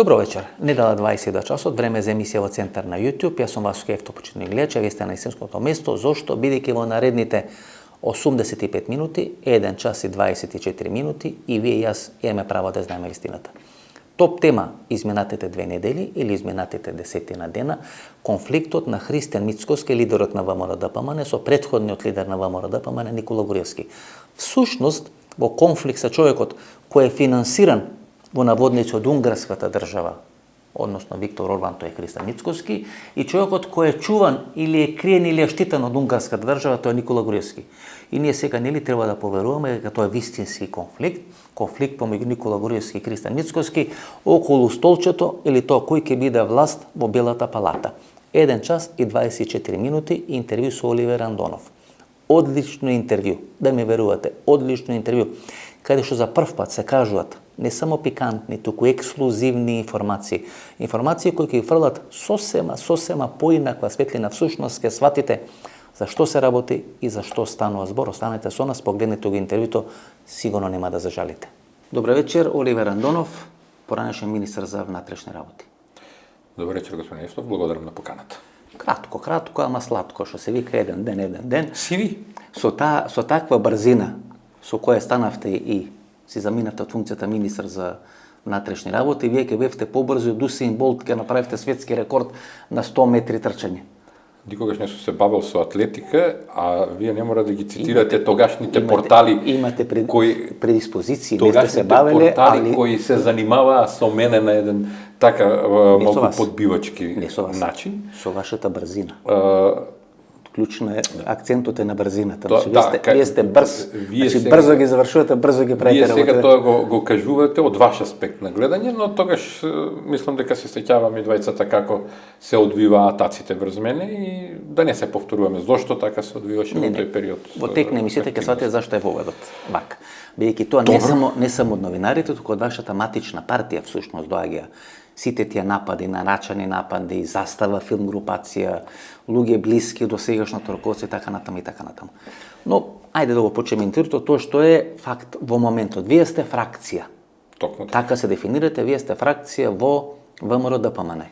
Добро вечер. Недела 22 часот, време за емисија во Центар на YouTube. Јас сум Васко Евто, почитни гледачи, вие сте на истинското место. Зошто? Бидејќи во наредните 85 минути, 1 час и 24 минути и вие и јас имаме право да знаеме вистината. Топ тема изминатите 2 недели или изминатите 10 дена, конфликтот на Христијан Мицкоски, лидерот на ВМРО-ДПМН, со претходниот лидер на ВМРО-ДПМН Никола Груевски. Всушност, во конфликт со човекот кој е финансиран во наводници од унгарската држава, односно Виктор Орбан, тој е Христијан Мицкоски, и човекот кој е чуван или е криен или е штитен од унгарската држава, тој е Никола Груевски. И ние сега нели треба да поверуваме дека тоа е вистински конфликт помеѓу Никола Груевски и Христијан Мицкоски околу столчето или тоа кој ќе биде власт во Белата палата. 1 час и 24 минути интервју со Оливер Андонов. Одлично интервју, да ми верувате, одлично интервју, каде што за прв пат се кажуваат не само пикантни, туку ексклузивни информации. Информации кои ќе фрлат сосема поинаква светлина, всушност ќе сватите за што се работи и за што станува збор. Останете со нас, погледнете го интервјуто, сигурно нема да зажалите. Добро вечер, Оливер Андонов, поранешен министар за внатрешни работи. Добро вечер, господин Евтов, благодарам на поканата. Кратко, ама сладко, што се вика еден ден. Си ви? Со таква брзина со која станавте и си заминавте од функцијата министар за внатрешни работи, вие ќе бевте побрзо од Усеин Болт, ќе направите светски рекорд на 100 метри трчање. Никогаш не сум се бавил со атлетика, а вие не мора да ги цитирате тогашните портали. Имате предиспозиции, не сте се бавеле, али кои се занимаваа со мене на еден така малку подбивачки начин. Со вашата брзина. Клучно е, акцентот е на брзината. Вие сте брз, брзо ги завршувате, брзо ги правите работа. Вие сега тоа го кажувате од ваш аспект на гледање, но тогаш мислам дека се сеќаваме двајцата како се одвиваа атаците врз мене и да не се повторуваме зошто така се одвиваше во тој период. Во тек на емисијата ќе сватите зашто е воведот вака. Бидејќи тоа не само од новинарите, туку од вашата матична партија всушност доаѓа сите тие напади, нарачани напади, застава филм групација, луѓе блиски до сегашното раководство и така натаму. Но ајде да го почнеме интервјуто, тоа што е факт во моментот. Вие сте фракција. Токму така се дефинирате, вие сте фракција во ВМРО-ДПМН.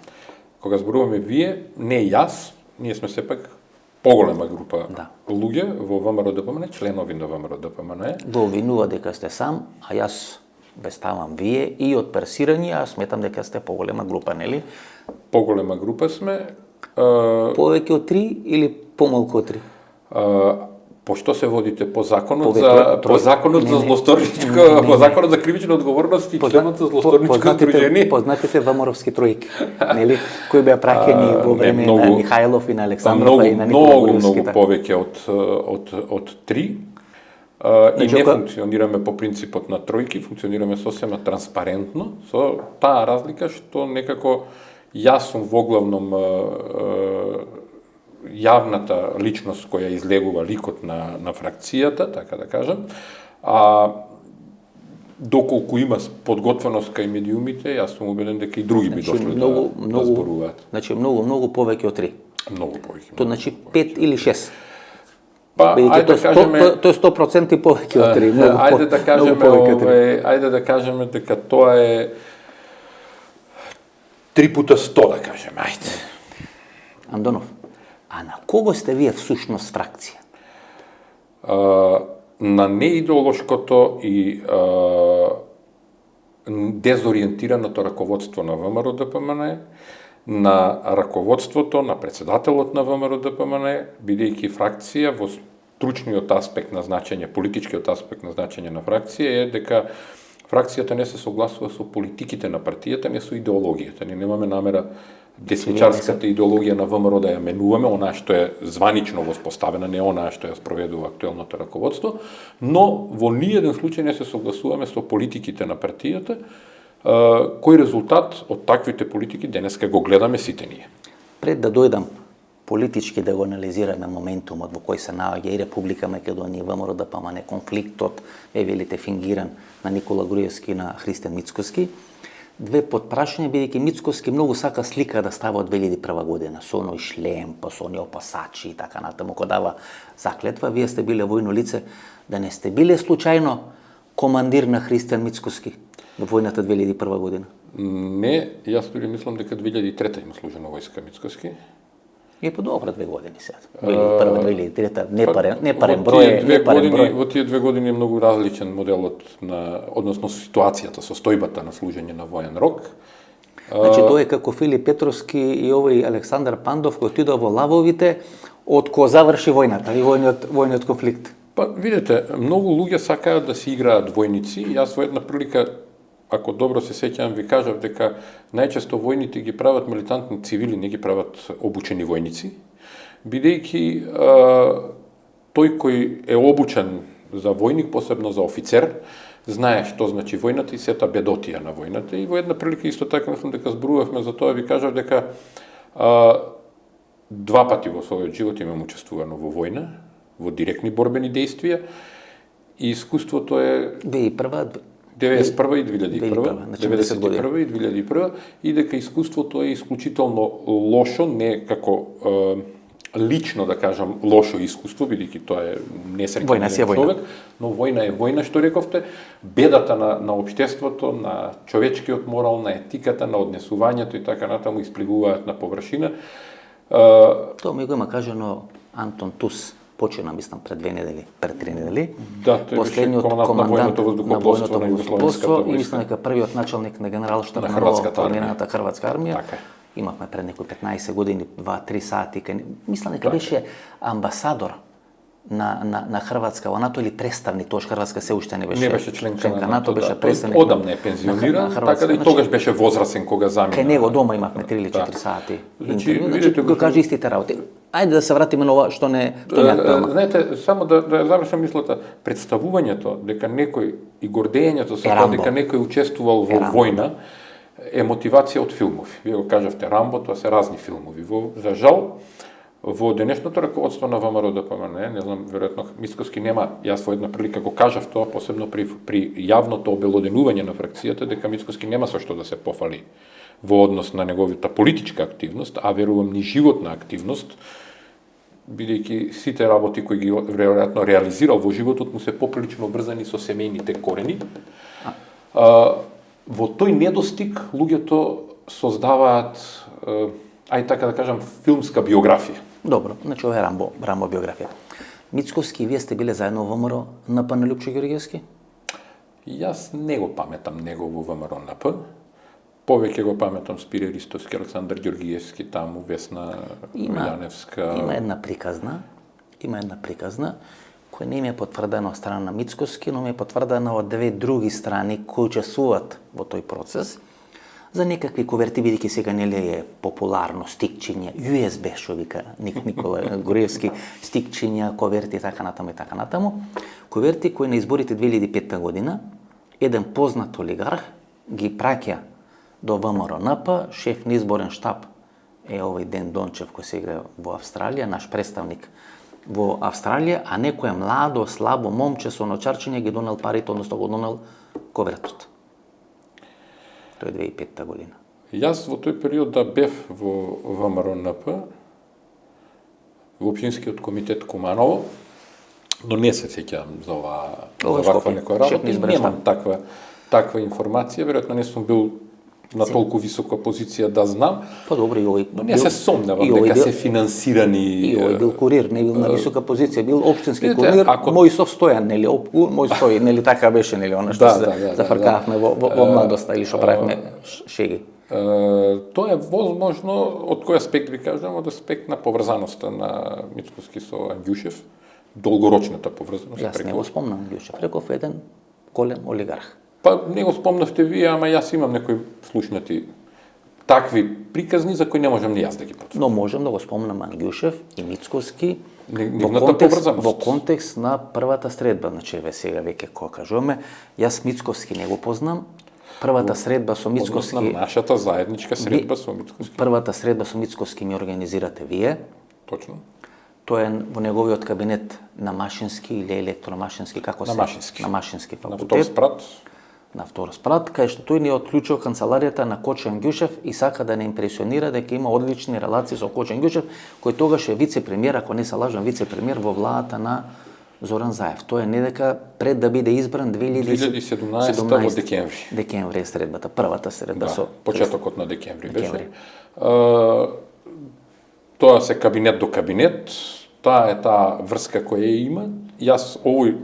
Кога зборуваме вие, не јас, ние сме сепак поголема група луѓе во ВМРО-ДПМН, членови на ВМРО-ДПМН. Го обвинува дека сте сам, а јас ве ставам вие и од персирање, а сметам дека сте поголема група, нели? Поголема група сме. Повеќе од 3 или помалку од 3? Пошто се водите по законот за злосторничко, по законот за кривична одговорност и членот за злосторничко здружение. Познатите ВМРО-вски тројки, нели? Кои беа праќени во време на Михајлов и на Александров и на Никола Груевски. Многу повеќе од 3. И не функционираме по принципот на тројки, функционираме сосема транспарентно, со таа разлика што некако јас сум воглавном јавната личност која излегува ликот на фракцијата, така да кажам, а доколку има подготвеност кај медиумите, јас сум убеден дека и други би дошли да зборуваат. Значи многу повеќе од 3. Многу повеќе. Тоа значи 5 или 6. Ајде да кажеме, тоа е 100% повеќе од 3. Ајде да кажеме дека тоа е 3 пута 100, да кажеме, ајде. Андонов, а на кого сте вие всушност фракција? На неидеолошкото и дезориентираното раководство на ВМРО-ДПМН, на раководството, на председателот на ВМРО-ДПМН, бидејќи фракција во стручниот аспект на значење, политичкиот аспект на значење на фракција е дека фракцијата не се согласува со политиките на партијата, не со идеологијата. Ние немаме намера десничарската идеологија на ВМРО да ја менуваме, онаа што е званично воспоставена, не онаа што ја спроведува актуелното раководство, но во ниеден случај не се согласуваме со политиките на партијата, кој резултат од таквите политики денеска го гледаме сите ние. Пред да дојдам политички да го анализираме моментумот во кој се наоѓа и Република Македонија и ВМРО-ДПМН, конфликтот, велите фингиран на Никола Груевски и на Христијан Мицкоски, две подпрашања, бидејќи Мицкоски многу сака слика да става од 2001 година, со оној шлем, па со оние опасачи и така натаму, кој дава заклетва. Вие сте биле војно лице, да не сте биле случајно командир на Христијан Мицкоски во војната 2001 година? Не, јас дури мислам дека 2003 им служи на војска Мицкоски. И по добро 2 години сега. 2001, 2003, непарен број. Во тие 2 години е многу различен моделот односно ситуацијата, состојбата на служење на воен рок. Значи тоа е како Филип Петровски и овој Александар Пандов кој отидоа во лавовите од кој заврши војната и војниот конфликт. Па видете, многу луѓе сакаат да си играат војници. Јас во една прилика, ако добро се сеќавам, ви кажав дека најчесто војните ги прават милитантни цивили, не ги прават обучени војници, бидејќи тој кој е обучен за војник, посебно за офицер, знае што значи војната и сета бедотија на војната. И во една прилика исто така, мислам дека зборувавме за тоа, ви кажав дека 2 пати во својот живот имам учествувано во војна, во директни борбени действија, и искуството е 91 и 2001, значи 10 и 2001, и дека искуството е исклучително лошо, не како лично да кажам лошо искуство, бидејќи тоа е несреќен човек, но војна е војна, што рековте, бедата на општеството, на човечкиот морал, на етиката, на однесувањето и така натаму исплегуваат на површина. Тоа ми го има кажано Антон Тус, почина, мислам, пред 2 недели, пред 3 недели. Да, тој беше командант на војното воздухопловство на Југословенската и мислам дека првиот началник на генералштаб на новоформираната Хрватска армија. Така. Имавме пред некои 15 години 2-3 сати, мислам дека беше амбасадор на Хрватска во НАТО или представник, тоа Хрватска се уште не беше членка на НАТО, беше да, представник. Одамна е пензиониран, така да и тогаш беше возрасен кога замина. Кај него дома имавме 3 или 4 сати. Значи, го кажа истите работи. Ајде да се вратиме на ова што не актуелно. Знаете, само да завршам мислата, представувањето дека некој и гордењето со тоа дека некој учествувал во војна е мотивација од филмови. Вие го кажавте Рамбо, тоа се разни филмови. За жал, во денешното раководство на ВМРО ДПМНЕ, не знам, веројатно Мицкоски нема, јас во една прилика го кажав тоа, посебно при јавното обелоденување на фракцијата, дека Мицкоски нема со што да се пофали во однос на неговата политичка активност, а верувам ни животна активност, бидејќи сите работи кои ги веројатно реализирал во животот му се поприлично обрзани со семејните корени. Во тој недостиг луѓето создаваат, ај така да кажам, филмска биографија. Добро, значи ова е Рамбо биографија. Мицкоски и вие сте биле заедно во ВМРО НП на Лјупчо Ѓорѓевски? Јас не го паметам него во ВМРО НП. Повеќе го паметам Спире Ристовски, Александар Ѓорѓиевски, таму Весна Јаневска. Има една приказна која не ми е потврдена од страна на Мицкоски, но ми е потврдена од 2 други страни кои учествуваат во тој процес, за некакви коверти, бидејќи сега нели е популарно стикчиња, USB што вика Никола Гореевски, стикчиња, коверти и така натаму. Коверти кои на изборите 2005 година еден познат олигарх ги праќа до ВМРО НП, шеф на изборен штаб е овој Ден Дончев кој сега во Австралија, наш представник во Австралија, а некоја младо, слабо момче со ночарчиња ги донел парите, односно го донел ковертот. Тоа е 2005 година. Јас во тој период да бев во ВМРО НП, во општинскиот комитет Куманово, но не се сеќавам за ваква некоја работа, немам таква информација, веројатно не сум бил на толку висока позиција да знам. Па добро, и овој. Но не се сомневам дека се финансирани. И овој бил курир, не бил на висока позиција, бил општински курир. Мојсов Стојан, нели, Мојстој, нели така беше, нели, она што се зафркавме во младоста или што правевме шеги. Тоа е возможно од кој аспект ви кажам, од аспект на поврзаноста на Мицкоски со Ангјушев, долгорочната поврзаност. Јас не го спомнам Ангјушев, реков еден голем олигарх. Па не го спомнавте вие, ама јас имам некои слушнати такви приказни за кои не можам ни јас да ги потврдам. Но можам да го спомнам Ангјушев и Мицкоски во контекст на првата средба. Значи, сега веќе кога кажуваме, јас Мицкоски не го познам. Првата средба со Мицкоски... На нашата заедничка средба со Мицкоски. Првата средба со Мицкоски ми организирате вие. Точно. Тоа е во неговиот кабинет на Машински или електромашински, како се? На Машински факултет. На втор спрат. На втор спрат, кај што тој ни отклучил канцеларијата на Кочо Ангјушев и сака да не импресионира дека има одлични релации со Кочо Ангјушев, кој тогаш е вице-премиер, ако не се лажам, вице-премиер во владата на Зоран Заев. Тоа е не дека пред да биде избран 2017 во декември. Декември е средбата, првата средба Да, со почетокот на декември беше. Тоа се кабинет до кабинет, таа е таа врска која има. Јас овој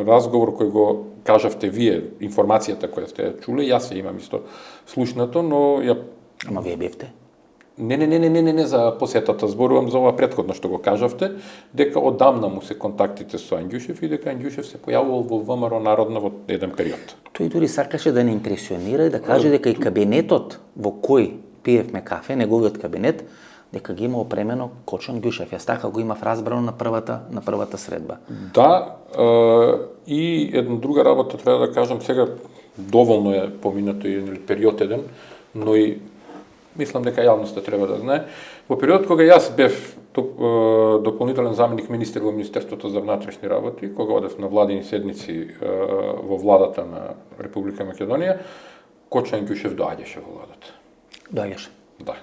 разговор кој го кажавте вие, информацијата која сте ја чуле, јас ја имам исто слушнато, но ја... Ама вие бевте? Не за посетата, зборувам за ова претходно што го кажавте, дека одамна му се контактите со Анѓушев и дека Анѓушев се појавувал во ВМРО Народна во еден период. Тој дури сакаше да не импресионира и да каже дека и кабинетот во кој пиевме кафе, неговиот кабинет, дека ги има опремено Кочо Анѓушев. Јас така го имав разбрано на првата средба. Да, и една друга работа треба да кажам, сега доволно е поминато и период еден, но и мислам дека јавноста треба да знае. Во период кога јас бев дополнителен заменик министер во Министерството за внатрешни работи, кога одев на владини седници во владата на Република Македонија, Кочо Анѓушев доаѓаше во владата. Доаѓаше? Да.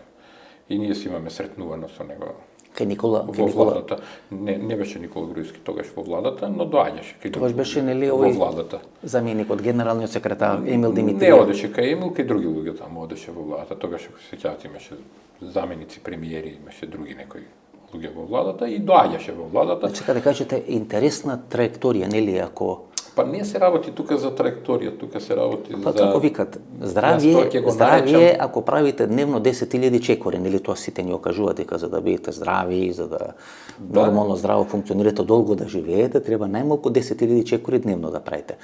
И ние си имаме сретнувано со него. Кај Никола во владата. Не беше Никола Груевски тогаш во владата, но доаѓаше. Тогаш беше нели овој во владата. Заменик од генералниот секретар Емил Димитриев. Не одеше кај Емил, кај други луѓе таму одеше во владата. Тогаш ако се сеќавате имаше заменици премиери, имаше други некои луѓе во владата и доаѓаше во владата. Значи каде кажете интересна траекторија, нели ако Па не се работи тука за траекторија, тука се работи за... Па како викат, здравие ако правите дневно 10.000 чекори, нели тоа сите ни окажуваат дека за да бидете здрави, за да нормално здраво функционирате, долго да живеете, треба најмалку 10.000 чекори дневно да правите.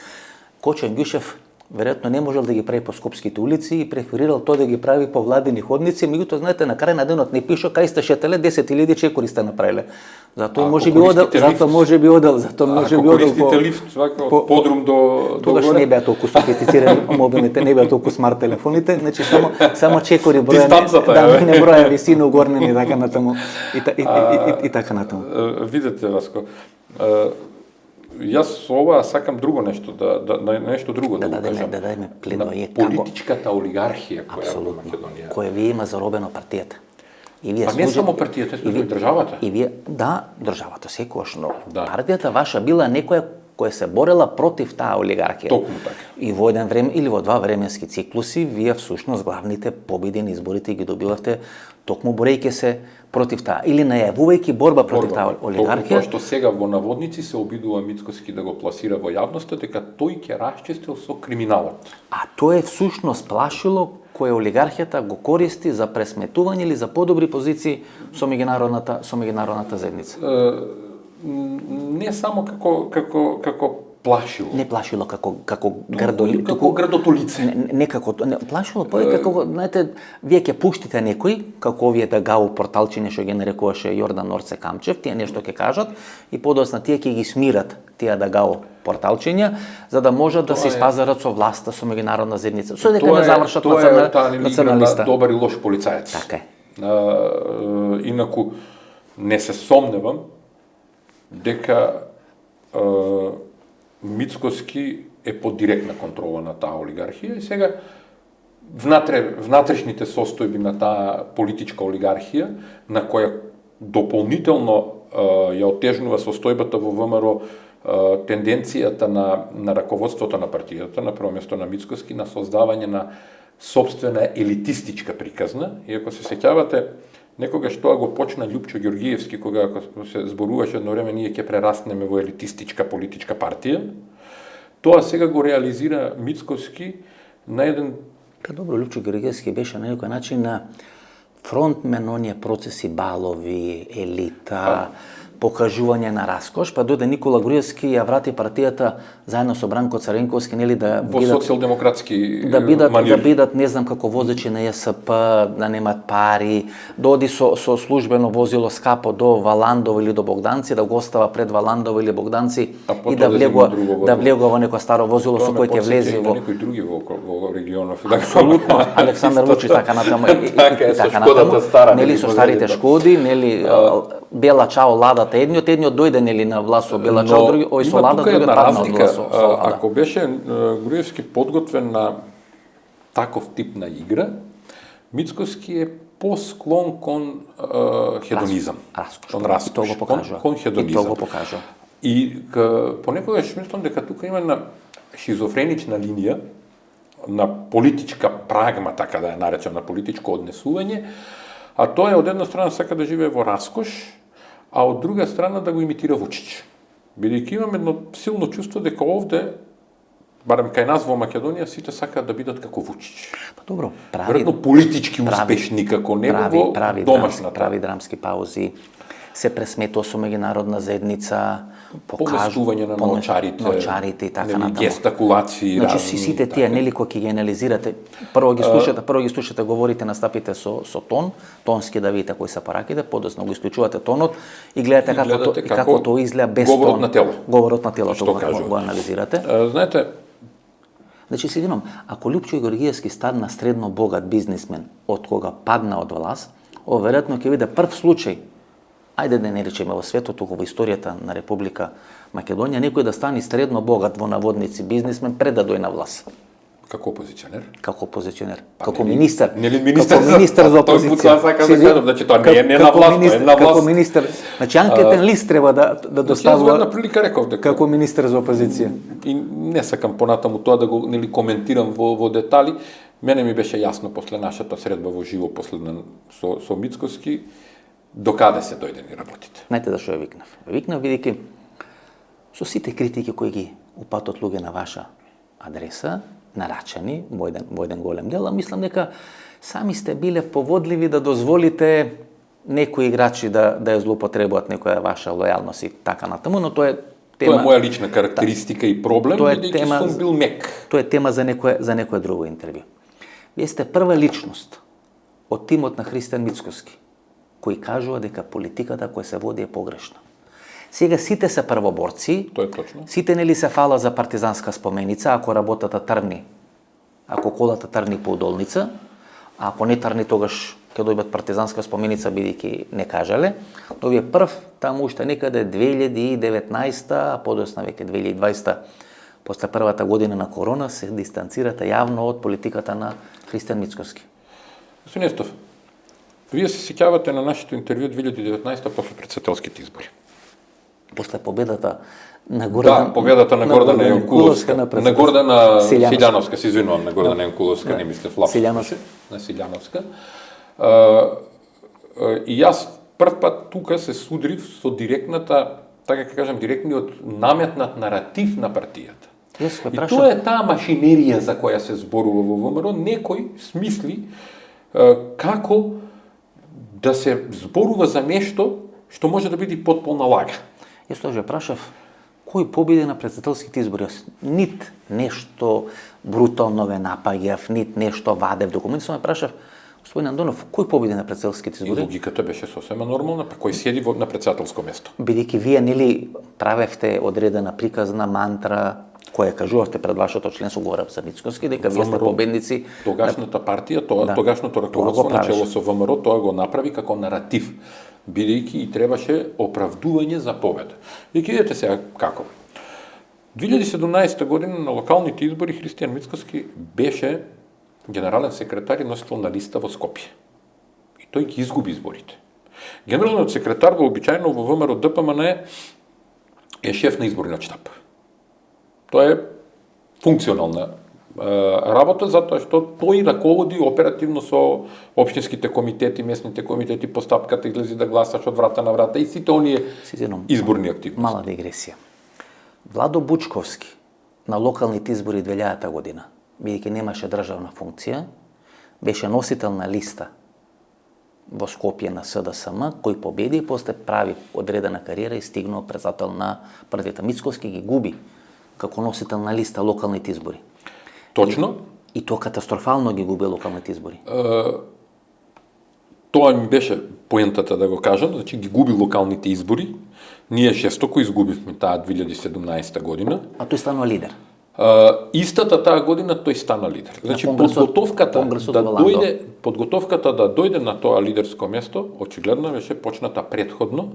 Кочо Анѓушев веројатно не можел да ги прави по скопските улици и преферирал тоа да ги прави по владени ходници, меѓутоа знаете на крај на денот не пишо кај сте шетеле 10.000 чекори сте направиле. Затоа можеби одел, затоа можеби одел користите лифт од подрум до тогаш не беа толку софистицирани мобилните, не беа толку смарт телефоните, значи само чекори бројани, не броја висина угорнени така натаму и така натаму. Видете Васко, јас со ова сакам друго нешто, нешто друго да кажам. Да дадеме пледоје политичката олигархија која во Македонија. Која ви има заробено партијата. И вие не само партијата, и државата. И вие, да, државата секогаш, но партијата ваша била некоја која се борела против таа олигархија. Токму така. И во еден време или во два временски циклуси, вие всушност главните победи на изборите ги добивавте токму борејќи се против таа или најавувајќи борба против таа олигархија. Тоа што сега во наводници се обидува Мицкоски да го пласира во јавноста дека тој ќе расчистил со криминалот. А тоа е всушност плашило кое олигархијата го користи за пресметување или за подобри позиции со меѓународната заедница. Не само како плашило. Не плашило како градото лице. Не плашило, како, знаете, вие ќе пуштите некој, како овие Дагау порталчиња што ги нарекуваше Јордан Орце Камчев, тие нешто ќе кажат и подоцна тие ќе ги смират тие Дагау порталчиња за да можат да се испазарат со власта, со меѓународна заедница. Со дека не завршат националиста. Добар и лош полицаец. Така е. Инаку не се сомневам дека Мицкоски е под директна контрола на таа олигархија и сега внатрешните состојби на таа политичка олигархија на која дополнително ја отежнува состојбата во ВМРО тенденцијата на раководството на партијата, на прво место на Мицкоски, на создавање на сопствена елитистичка приказна. И ако се сеќавате, некогаш тоа го почна Љупчо Ѓоргиевски, кога ако се зборуваше едно време ние ќе прераснеме во елитистичка политичка партија. Тоа сега го реализира Мицкоски на еден... Добро, Љупчо Ѓоргиевски беше на некој начин на фронтмен оние процеси балови, елита, покажување на раскош, па дојде Никола Груевски ја врати партијата заедно со Бранко Царенковски, нели да бидат во социјалдемократски да бидат не знам како возачи на ЈСП, да немат пари, да оди со службено возило скапо до Валандово или до Богданци, да го остава пред Валандово или Богданци и да влегува во некој старо возило со кој ќе влезе во некој други во регионов. Апсолутно, Александар Вучич така натаму и така натаму. Нели со старите Шкоди, нели Бела Чао Ладата, едниот дојде нели на власт со Бела Чао, други ој со Лада, другиот падна од власт. Ако беше Груевски подготвен на таков тип на игра, Мицкоски е посклон кон хедонизам. Кон раскош. Кон хедонизам. И понекогаш мислам дека тука има една шизофренична линија на политичка прагма, така да ја наречам, на политичко однесување, а тоа е од една страна сака да живее во раскош, а од друга страна да го имитира Вучич. Бидејќи имам едно силно чувство дека овде, барем кај нас во Македонија, сите сакаат да бидат како Вучич. Па добро, Веројатно политички успешни како него во домашната. Прави драмски паузи, се пресметува со меѓународна заедница, Поместување на научарите и така натаму. Гестакулации, Значи разни, сите тие нели кои ќе ги анализирате, прво ги слушате, говорите, настапите со тон, тонски да видите кои се параките, подоцна го исклучувате тонот и гледате како тоа изгледа без говорот тон. на тело. Говорот на телото Што го анализирате. Знаете, Значи се видам, ако Лјупчо Георгиевски стадна средно богат бизнисмен од кога падна од власт, веројатно ќе биде прв случај, ајде да не речеме во светот, туку во историјата на Република Македонија, некој да стане средно богат во наводници бизнисмен пред да дојде на власт. како опозиционер? Како опозиционер, како министер. Нели министер? Како министер за опозиција. Тоа сака да кажам, значи тоа не е на власт, е на власт. Како министер. Значи анкетен лист треба да доставува. Една прилика реков дека како министер за опозиција. И не сакам понатаму тоа да го нели коментирам во детали. Мене ми беше јасно после нашата средба во живо последна со Мицкоски докаде се дојде ни работите. Знаете зашо ја викнав? Викнав бидејќи со сите критики кои ги упатат луѓе на ваша адреса, нарачани во еден голем дел, а мислам дека сами сте биле поводливи да дозволите некои играчи да ја злоупотребуваат некоја ваша лојалност и така натаму, но тоа е тема. Тоа е моја лична карактеристика и проблем, бидејќи сум бил мек. Тоа е тема за некое друго интервју. Вие сте прва личност од тимот на Христијан Мицкоски кој кажува дека политиката која се води е погрешна. Сега сите се првоборци, Тоа е точно. Сите нели се фала за партизанска споменица, ако работата трни, ако колата трни по удолница, а ако не трни тогаш ќе дојдат партизанска споменица бидејќи не кажале, но вие прв таму уште некаде 2019, а подосна веќе 2020, после првата година на корона, се дистанцирате јавно од политиката на Христијан Мицкоски. Господин Естов, вие се сеќавате на нашето интервју 2019 после председателските избори. После победата на Гордана, Да, победата на Гордана Јанкуловска, на Гордана Силјановска, се извинувам, на Гордана Јанкуловска, не мислев лапсус. На Силјановска. И јас прв пат тука се судрив со директната, така ќе кажам, директниот наметнат наратив на партијата. И тоа е таа машинерија за која се зборува во ВМРО, некој смисли како да се зборува за нешто што може да биде потполна лага. Јас тоа ја прашав кој победи на председателските избори. Нит нешто брутално ве напаѓав, нит нешто вадев документи, само ја прашав господин Андонов, кој победи на председателските избори? И логиката беше сосема нормална, па кој седи на председателско место? Бидејќи вие нели правевте одредена приказна мантра која кажувавте пред вашето членство, говорам за Мицкоски, дека вие сте победници. Тогашната партија, тогашното раководство на чело со ВМРО, тоа го направи како наратив, бидејќи и требаше оправдување за победа. И ќе видите сега како. 2017 година на локалните избори Христијан Мицкоски беше генерален секретар и носител на листа во Скопје. И тој ги изгуби изборите. Генералниот секретар вообичаено во ВМРО ДПМН е шеф на изборниот штаб. Тоа е функционална работа, затоа што тој раководи оперативно со општинските комитети, местните комитети, постапката излези да гласаш од врата на врата и сите оние изборни активности. Мала дигресија. Владо Бучковски на локалните избори 2000 година, бидејќи немаше државна функција, беше носител на листа во Скопје на СДСМ, кој победи и после прави одредена кариера и стигнал председател на партијата. Мицкоски ги губи како носител на листа локалните избори. Точно. И тоа катастрофално ги губи локалните избори. Тоа ми беше поентата да го кажам, значи ги губи локалните избори. Ние жестоко изгубивме таа 2017 година. А тој станува лидер. Истата таа година тој стана лидер. Значи подготовката да дојде на тоа лидерско место, очигледно беше почната претходно,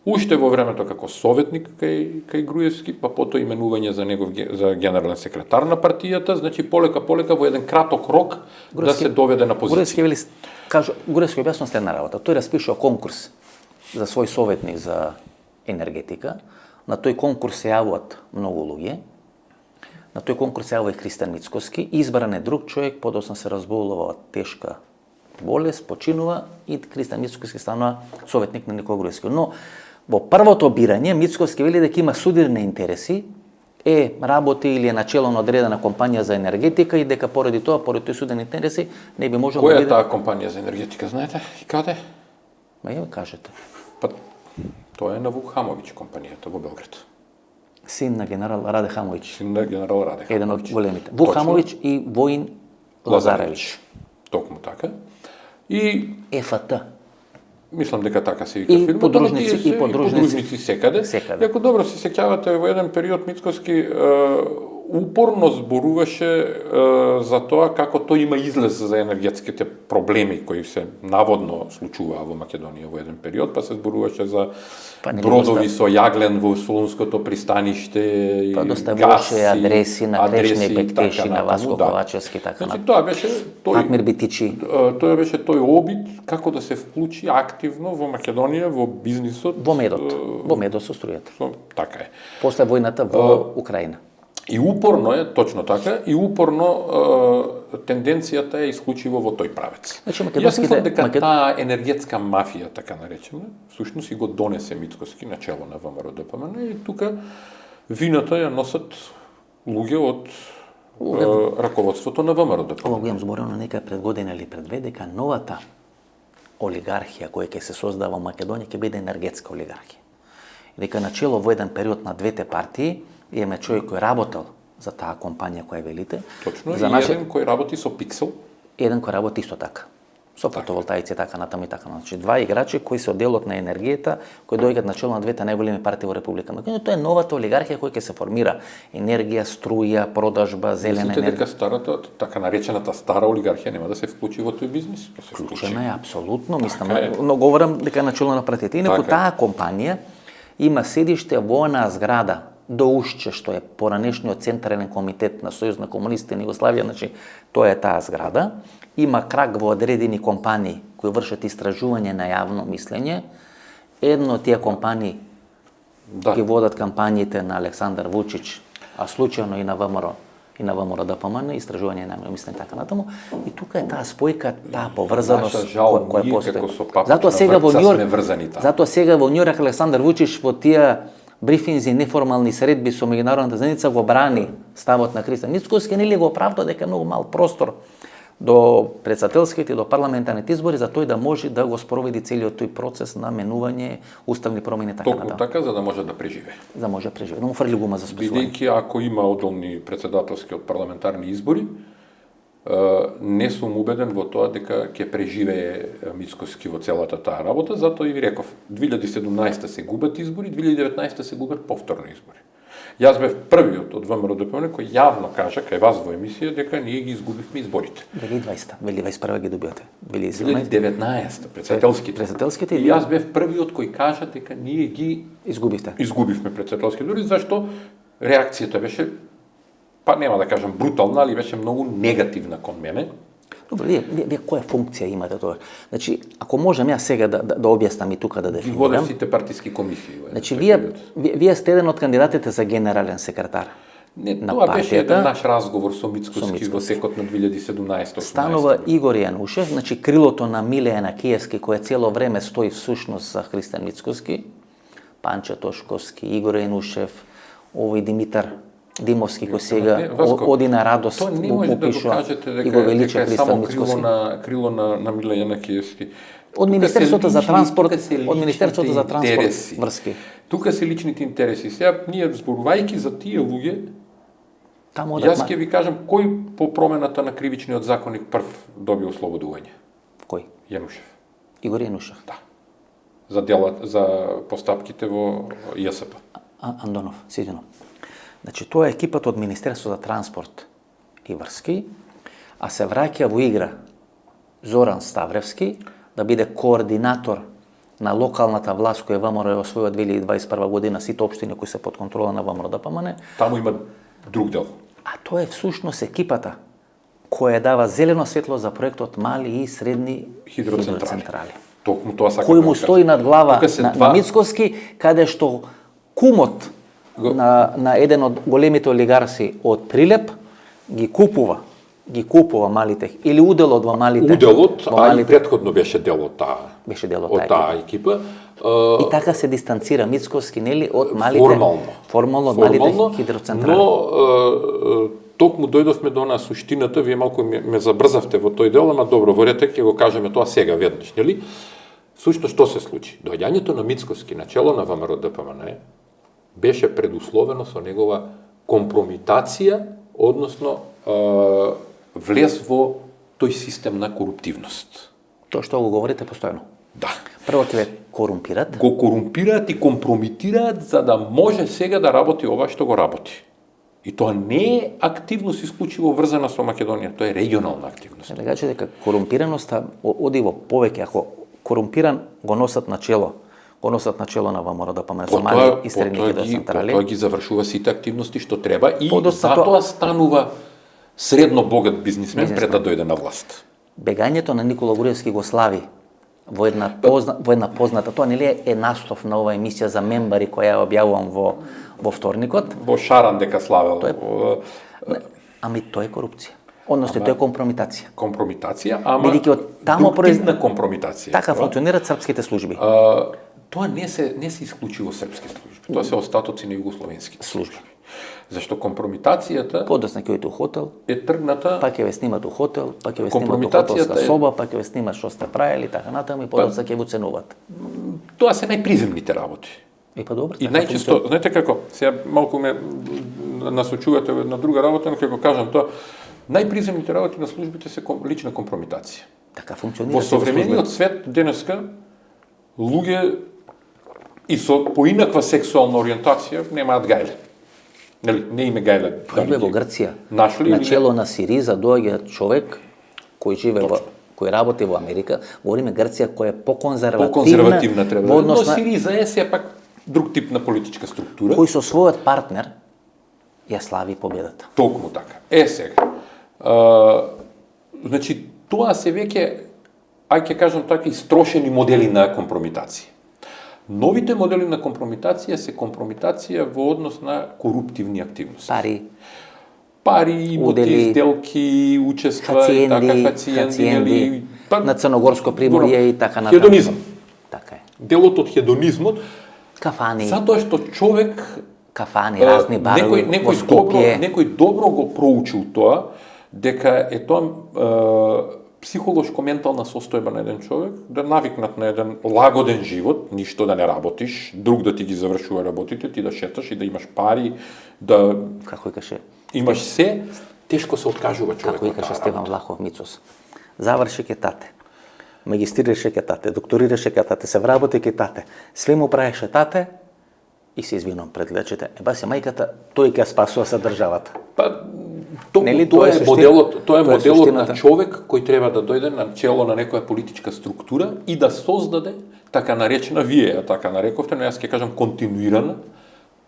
уште во времето како советник кај Груевски, па потоа именување за негов за генерален секретар на партијата, значи полека во еден краток рок да се доведе на позиција. Груевски објаснува следна работа. Тој распишува конкурс за свој советник за енергетика, На тој конкурс се јавуват многу луѓе. На тој конкурс се јавува и Христијан Мицкоски. Избран е друг човек, подоцна се разболува од тешка болест, починува и Христијан Мицкоски станува советник на Никола Груевски. Но во првото бирање Мицкоски вели дека има судирни интереси, работи или е начело на одредена компанија за енергетика и дека поради тој судирни интереси не би можел Која е таа компанија за енергетика, знаете? И каде? Ма ја кажете. Па тоа е на Вук Хамовиќ компанијата во Белград. Син на генерал Раде Хамовиќ. Син на генерал Раде Хамовиќ. Еден од големите. Вук Хамовиќ и Воин Лазаревиќ. Токму така. И ЕФТ. мислам дека така се вика И фирмата, подружници, и подружници секаде. Секаде. Ако добро се сеќавате, во еден период Мицкоски упорно зборуваше за тоа како тој има излез за енергетските проблеми кои се наводно случуваа во Македонија во еден период, па се зборуваше за бродови со јаглен во Солунското пристаниште, Па доставуваше адреси на Крешни Бектеши, на Васко Ковачевски, така. Значи тоа беше Фатмир Битичи. Тоа беше тој обид како да се вклучи активно во Македонија во бизнисот, Во медот со струјата. Така е. После војната во Украина. И упорно е, точно така, и упорно тенденцијата е исклучиво во тој правец. Значи, Јас мислам дека таа енергетска мафија, така наречена, всушност и го донесе Мицкоски на чело на ВМРО ДПМН и тука вината ја носат луѓе од раководството на ВМРО ДПМН. Ова го имам зборено нека пред година или пред две, дека новата олигархија која ќе се создава во Македонија ќе биде енергетска олигархија. И дека начело во еден период на двете партии имаме човек кој работел за таа компанија која велите. Точно, и еден кој работи со Пиксел. Еден кој работи исто така. Со фотоволтаици така натаму и така. Значи два играчи кои се од делот на енергијата, кои доаѓаат начело на двете најголеми партии во Република Македонија. Тоа е новата олигархија која ќе се формира. Енергија, струја, продажба, зелена енергија. Мислите дека старата, така наречената стара олигархија нема да се вклучи во тој бизнис? Да се вклучена е апсолутно, мислам, но говорам дека начело на партиите. Инаку таа компанија има седиште во онаа зграда до Ушче, што е поранешниот централен комитет на Сојуз на комунистите на Југославија, значи тоа е таа зграда. Има краг во одредени компании кои вршат истражување на јавно мислење. Едно од тие компании ги водат кампањите на Александар Вучич, а случајно и на ВМРО, и на ВМРО ДПМН, истражување на јавно мислење така натаму. И тука е таа спојка, таа поврзаност која постои. Затоа сега во Њујорк Александар Вучич во тие брифинзи, неформални средби со меѓународната заедница го брани ставот на Христијан Мицкоски, нели го оправдува дека е многу мал простор до председателските и до парламентарните избори за тој да може да го спроведи целиот тој процес на менување уставни промени така натаму. Токму така за да може да преживее. За да може да преживее. Но му фрли гума за спасување. Бидејќи ако има одолни председателски од парламентарни избори, не сум убеден во тоа дека ќе преживее Мицкоски во целата таа работа, затоа и ви реков, 2017 се губат избори, 2019 се губат повторно избори. Јас бев првиот од ВМРО ДПМН кој јавно кажа кај вас во емисија дека ние ги изгубивме изборите. 2020, 2021 ги добивате. 2019 председателските. И јас бев првиот кој кажа дека ние ги изгубивме председателските избори, зашто реакцијата беше, па нема да кажам брутална, али беше многу негативна кон мене. Добро, вие која функција имате тоа? Значи, ако можам ја сега да објаснам и тука да дефинирам. Водев сите партиски комисии. Значи, вие сте еден од кандидатите за генерален секретар. Не, тоа беше еден наш разговор со Мицкоски во секот на 2017-18. Станува Игор Јанушев, значи крилото на Миле Јанакиевски, кој цело време стои всушност за Христијан Мицкоски, Панче Тошковски, Игор Јанушев, овој Димитар Димовски кој сега оди на радост му пишува и го велича Христијан Мицкоски. Крило на Миле Јанакиевски. Од Министерството за транспорт, врски. Тука се личните интереси. Сега ние зборувајќи за тие луѓе, јас ќе ви кажам кој по промената на кривичниот законник прв доби ослободување. Кој? Јанушев. Игор Јанушев. Да. За постапките во ЈСП. Андонов, Сидинов. Значи, тоа е екипата од Министерство за транспорт и врски, а се враќа во игра Зоран Ставревски да биде координатор на локалната власт која ВМРО е освоила 2021 година, сите општини кои се под контрола на ВМРО ДПМН. Таму има друг дел. А тоа е всушност екипата која дава зелено светло за проектот мали и средни хидроцентрали. Токму тоа сакам. Кој му стои над глава на Мицкоски, каде што кумот на еден од големите олигарси од Прилеп ги купува малите, или уделот во малите. Уделот, а и претходно беше дел од таа екипа. И така се дистанцира Мицкоски, нели, од малите формално од малите хидроцентрали. Но токму дојдовме до на суштината, вие малку ме забрзавте во тој дел, ама добро, во ред ќе го кажеме тоа сега веднаш, нели? Сушто што се случи? Доаѓањето на Мицкоски на чело на ВМРО ДПМНЕ беше предусловено со негова компрометација, односно влез во тој систем на коруптивност. Тоа што го говорите постојано. Да. Прво ќе ве корумпират. Го корумпираат и компрометираат за да може сега да работи ова што го работи. И тоа не е активност исклучиво врзана со Македонија, тоа е регионална активност. Така че дека корумпираноста оди во повеќе, ако корумпиран го носат на чело на ВМРО ДПМНЕ со мали и средни хидроцентрали. Тоа ги завршува сите активности што треба и затоа станува средно богат бизнисмен пред да дојде на власт. Бегањето на Никола Груевски го слави во една позната, тоа нели е наслов на оваа емисија за мембари која ја објавувам во вторникот. Во Шаран дека славел. Ами тоа е корупција. Односно тоа е компрометација. Компрометација, ама бидејќи од таму типна компрометација. Така функционираат српските служби. Тоа не се исклучиво српски служби. Тоа се остатоци на југословенски служби. Зашто компрометацијата подоцна ќе оди у хотел, е тргната, па ќе ве снимат у хотел, па ќе ве снимат у хотелска соба, па ќе ве снимат што сте правили, така натаму и подоцна ќе ве оценуваат. Тоа се најприземните работи. И па добро. И најчесто, знаете како, сега малку ме насочувате на друга работа, но како кажам тоа, најприземните работи на службите се лична компрометација. Така функционира. Во современиот свет денеска луѓе и со поинаква сексуална ориентација немаат гајле. Не име гајле. Тоа во Грција. Нашли на чело на Сириза доаѓа човек кој живее кој работи во Америка. Говориме Грција која е поконзервативна треба. Но Сириза е сепак друг тип на политичка структура. Кој со својот партнер ја слави победата. Токму така. Сега. Значи тоа се веќе, ќе кажам така, истрошени модели на компрометација. Новите модели на компрометација се компрометација во однос на коруптивни активности. Пари, имоти, сделки, учества, хациенди, на Црногорско приморје и така натаму. Хедонизам. Така е. Делот од хедонизмот. Кафани. Затоа што човек разни барови во Скопје. Некој добро го проучил тоа, дека е тоа психолошко-ментална состојба на еден човек, да навикнат на еден лагоден живот, ништо да не работиш, друг да ти ги завршува работите, ти да шеташ и да имаш пари, да... Како и каше? Имаш се, тешко се откажува човек. Како и каше Стефан Влахов Мицос. Заврши ке тате, магистрираше ке тате, докторираше ке тате, се вработи ке тате, све му правеше тате и се извинувам пред лечите. Еба се мајката, тој ќе спасува со државата. Тоа е моделот на човек кој треба да дојде на чело на некоја политичка структура и да создаде така наречена, вие ја така нарековте, но јас ќе кажам континуирана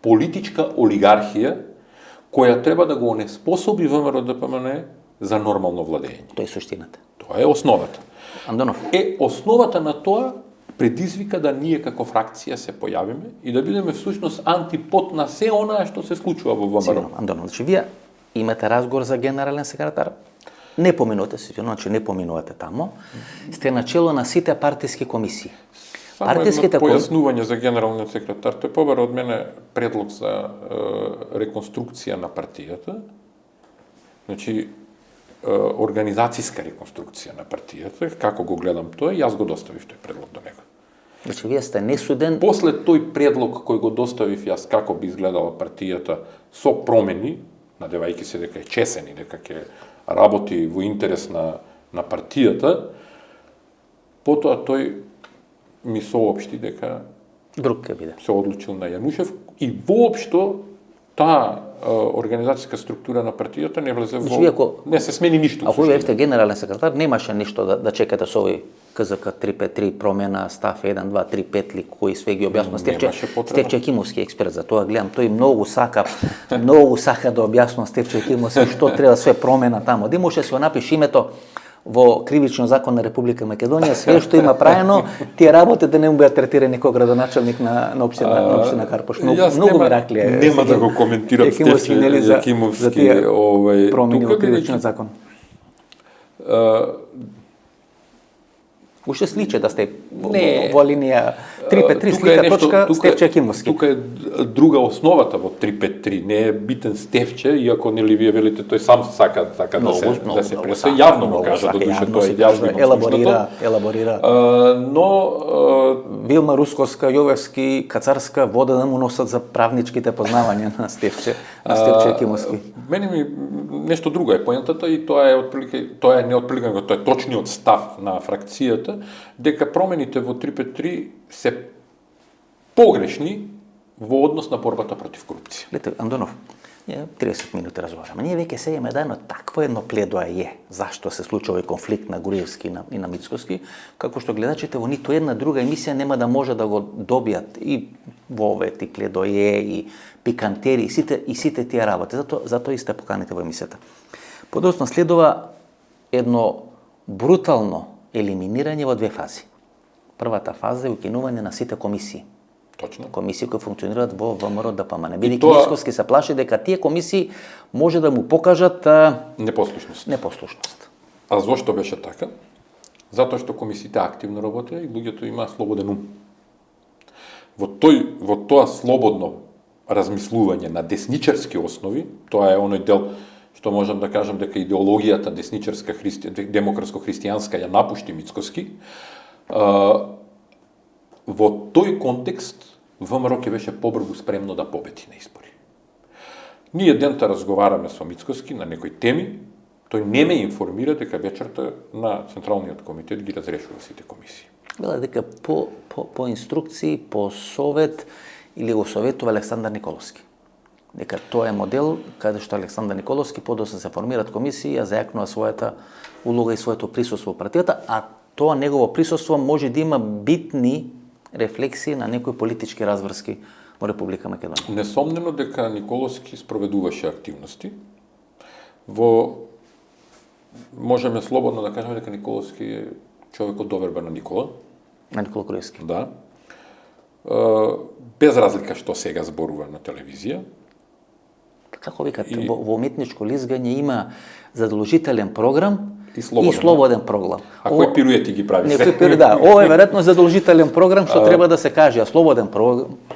политичка олигархија која треба да го онеспособи ВМРО ДПМНЕ за нормално владење. Тоа е суштината. Тоа е основата. Андонов. Основата на тоа предизвика да ние како фракција се појавиме и да бидеме всушност антипод на се онаа што се случува во ВМРО. Андонов, значи вие имате разговор за генерален секретар, не поминувате се, значи не поминувате тамо, сте начело на сите партиски комисии. Само едно појаснување за генералниот секретар. Тој побара од мене предлог за реконструкција на партијата, значи организацијска реконструкција на партијата, како го гледам тоа, јас го доставив тој предлог до него. Значи вие сте несуден. После тој предлог кој го доставив јас како би изгледала партијата со промени, надевајќи се дека е чесен и дека ќе работи во интерес на партијата, потоа тој ми соопшти дека друг ќе биде. Се одлучил на Јанушев и воопшто таа организацијска структура на партијата не влезе во... Не се смени ништо. Ако бевте генерален секретар, немаше ништо да чекате со овој КЗК 353 промена, став 1, 2, 3, 5 ли, кои све ги објаснува. Стефче Кимовски експерт за тоа, гледам, тој многу сака да објаснува Стефче Кимовски што треба све промена тамо. Да имаше се напиш името во кривичниот закон на Република Македонија, све што има правено, тие работи да не му бидат третирани како градоначелник на општина Карпош. Многу мираклија. Нема да го коментирам Стефче Јакимовски промени во кривичниот закон. Уште сличе да сте во линија 353 слика точка Стефче Јакимовски. Тука е друга основата во 353, не е битен Стефче, иако нели вие велите тој сам сака да се преса, јавно го кажа, додуше тоа е јавно елаборира. Но Вилма Русковска, Јовевски, Кацарска вода да му носат за правничките познавања на Стефче Јакимовски. Мене ми нешто друго е поентата и тоа е точниот став на фракцијата, дека промените во 353 се погрешни во однос на борбата против корупција. Лете, Андонов, 30 минути разговараме. Ние веќе се имаме едно такво едно пледоаје зашто се случи овој конфликт на Груевски и на Мицкоски, како што гледачите во ниту една друга емисија нема да може да го добијат и во овие ти пледоаје и пикантери и сите тие работи. Затоа и сте поканите во емисијата. Подоцна следува едно брутално елиминирање во две фази. Првата фаза е укинување на сите комисии. Точно. Комисии кои функционираат во ВМРО ДПМН. Бидејќи Мицкоски се плаши дека тие комисии може да му покажат непослушност. А зошто беше така? Затоа што комисиите активно работеа и луѓето имаа слободен ум. Во тоа слободно размислување на десничарски основи, тоа е оној дел што можам да кажам дека идеологијата десничарска демократско-христијанска ја напушти Мицкоски, во тој контекст ВМРО ќе беше побрзо спремно да победи на избори. Ние дента разговараме со Мицкоски на некои теми, тој не ме информира дека вечерта на Централниот комитет ги разрешува сите комисии. Била дека по инструкции, по совет или го советува Александар Николовски. Дека тоа е модел каде што Александар Николовски подоцна се формираат комисии, ја зајакнува својата улога и своето присуство во партијата, а тоа негово присуство може да има битни рефлексии на некои политички разврски во Република Македонија. Несомнено дека Николовски спроведуваше активности. Можеме слободно да кажеме дека Николовски е човек од доверба на Никола. На Никола Груевски. Да. Без разлика што сега зборува на телевизија. Како викат, во уметничко лизгање има задолжителен програм и слободен програм. А кој пируети ги прави се? Да, ова е веројатно задолжителен програм што треба да се каже, а слободен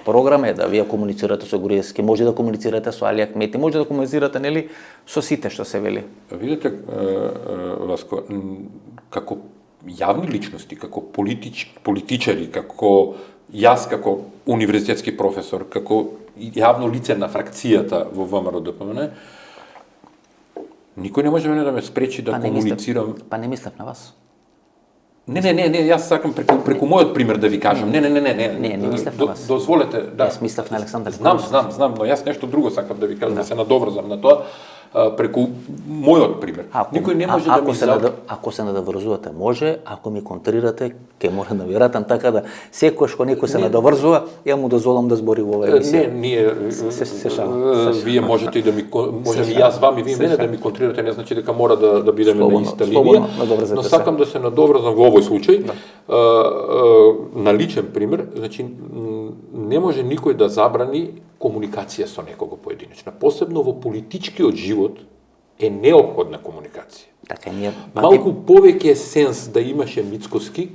програм е да вие комуницирате со Груевски, може да комуницирате со Али Ахмети, може да комуницирате нели со сите што се вели. Видите, Васко, како јавни личности, како политичари, како јас како универзитетски професор, како јавно лице на фракцијата во ВМРО ДПМН, никој не може да ме спречи да комуницирам. Не мислев на вас. Не, јас сакам преку мојот пример да ви кажам. Не мислев на вас. Дозволете, да. Јас мислев на Александар. Знам, но јас нешто друго сакам да ви кажам, да се надоврзам на тоа. Преку мојот пример. Никој не може да ми ако се надоврзувате, може, ако ми контрирате, ќе мора да ви ратам, така да секој што некој се надоврзува, ја му дозволам да збори во оваа емисија. Вие можете и да ми можеме и јас вам и вие мене да ми контрирате, не значи дека мора да бидеме на иста линија, но сакам да се надоврзам во овој случај. На личен пример, значи не може никој да забрани комуникација со некого поединечно. Посебно во политичкиот живот е неопходна комуникација. Така малку повеќе сенс да имаше Мицкоски,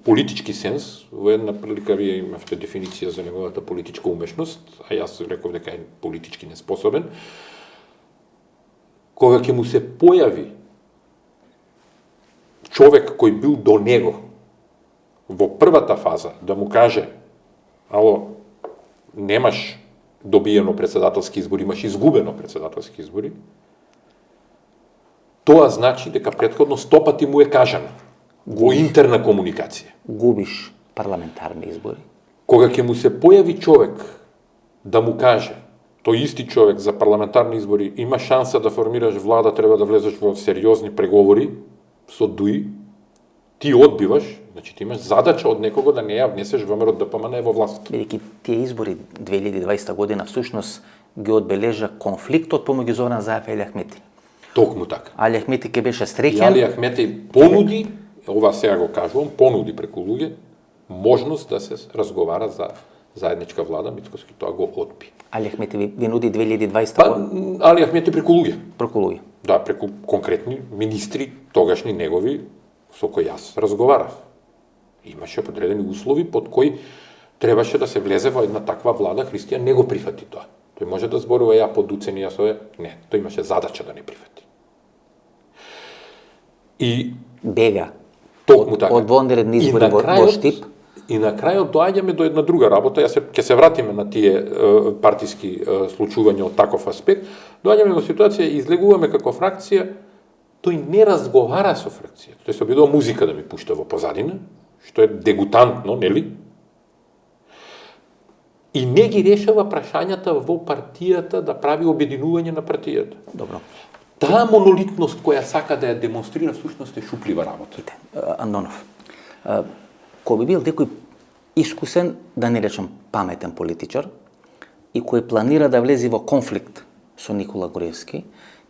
политички сенс, во една прилика вие имавте дефиниција за неговата политичка умешност, а јас реков дека е политички неспособен, кога ќе му се појави човек кој бил до него во првата фаза да му каже: ало, немаш добиено председателски избори, имаш изгубено председателски избори, тоа значи дека претходно 100 пати му е кажано во интерна комуникација. Губиш парламентарни избори. Кога ќе му се појави човек да му каже, тој исти човек за парламентарни избори има шанса да формираш влада, треба да влезеш во сериозни преговори со ДУИ, ти одбиваш, значи ти имаш задача од некого да не ја внесеш ВМРО ДПМН во власт. Бидејќи тие избори 2020 година всушност ги одбележа конфликтот помеѓу Зоран Заев и Али Ахмети. Токму така. Али Ахмети ке беше И среќен. Али Ахмети понуди, ова сега го кажувам, понуди преку луѓе, можност да се разговара за заедничка влада, Мицкоски тоа го одби. Али Ахмети ви нуди 2020 Па, Али Ахмети преку луѓе. преку луѓе. Да, преку конкретни министри, тогашни негови, со кои јас разговарав. Имаше определени услови под кои требаше да се влезе во една таква влада, Христијан не го прифати тоа. Тој може да зборува ја подуцени, јас ове, не, тој имаше задача да не прифати. И Бега. токму така. Од вонредни избори во Штип. И на крајот доаѓаме до една друга работа, ќе се вратиме на тие партиски случувања од таков аспект, доаѓаме во ситуација и излегуваме како фракција, тој не разговара со фракцијата. Тој се обидува музика да ми пушта во позадина, што е дегутантно, нели? И не ги решава прашањата во партијата да прави обединување на партијата. Добро. Таа монолитност која сака да ја демонстрира всушност е шуплива работа. Андонов, кој би бил некој искусен, да не речам паметен политичар, и кој планира да влезе во конфликт со Никола Груевски,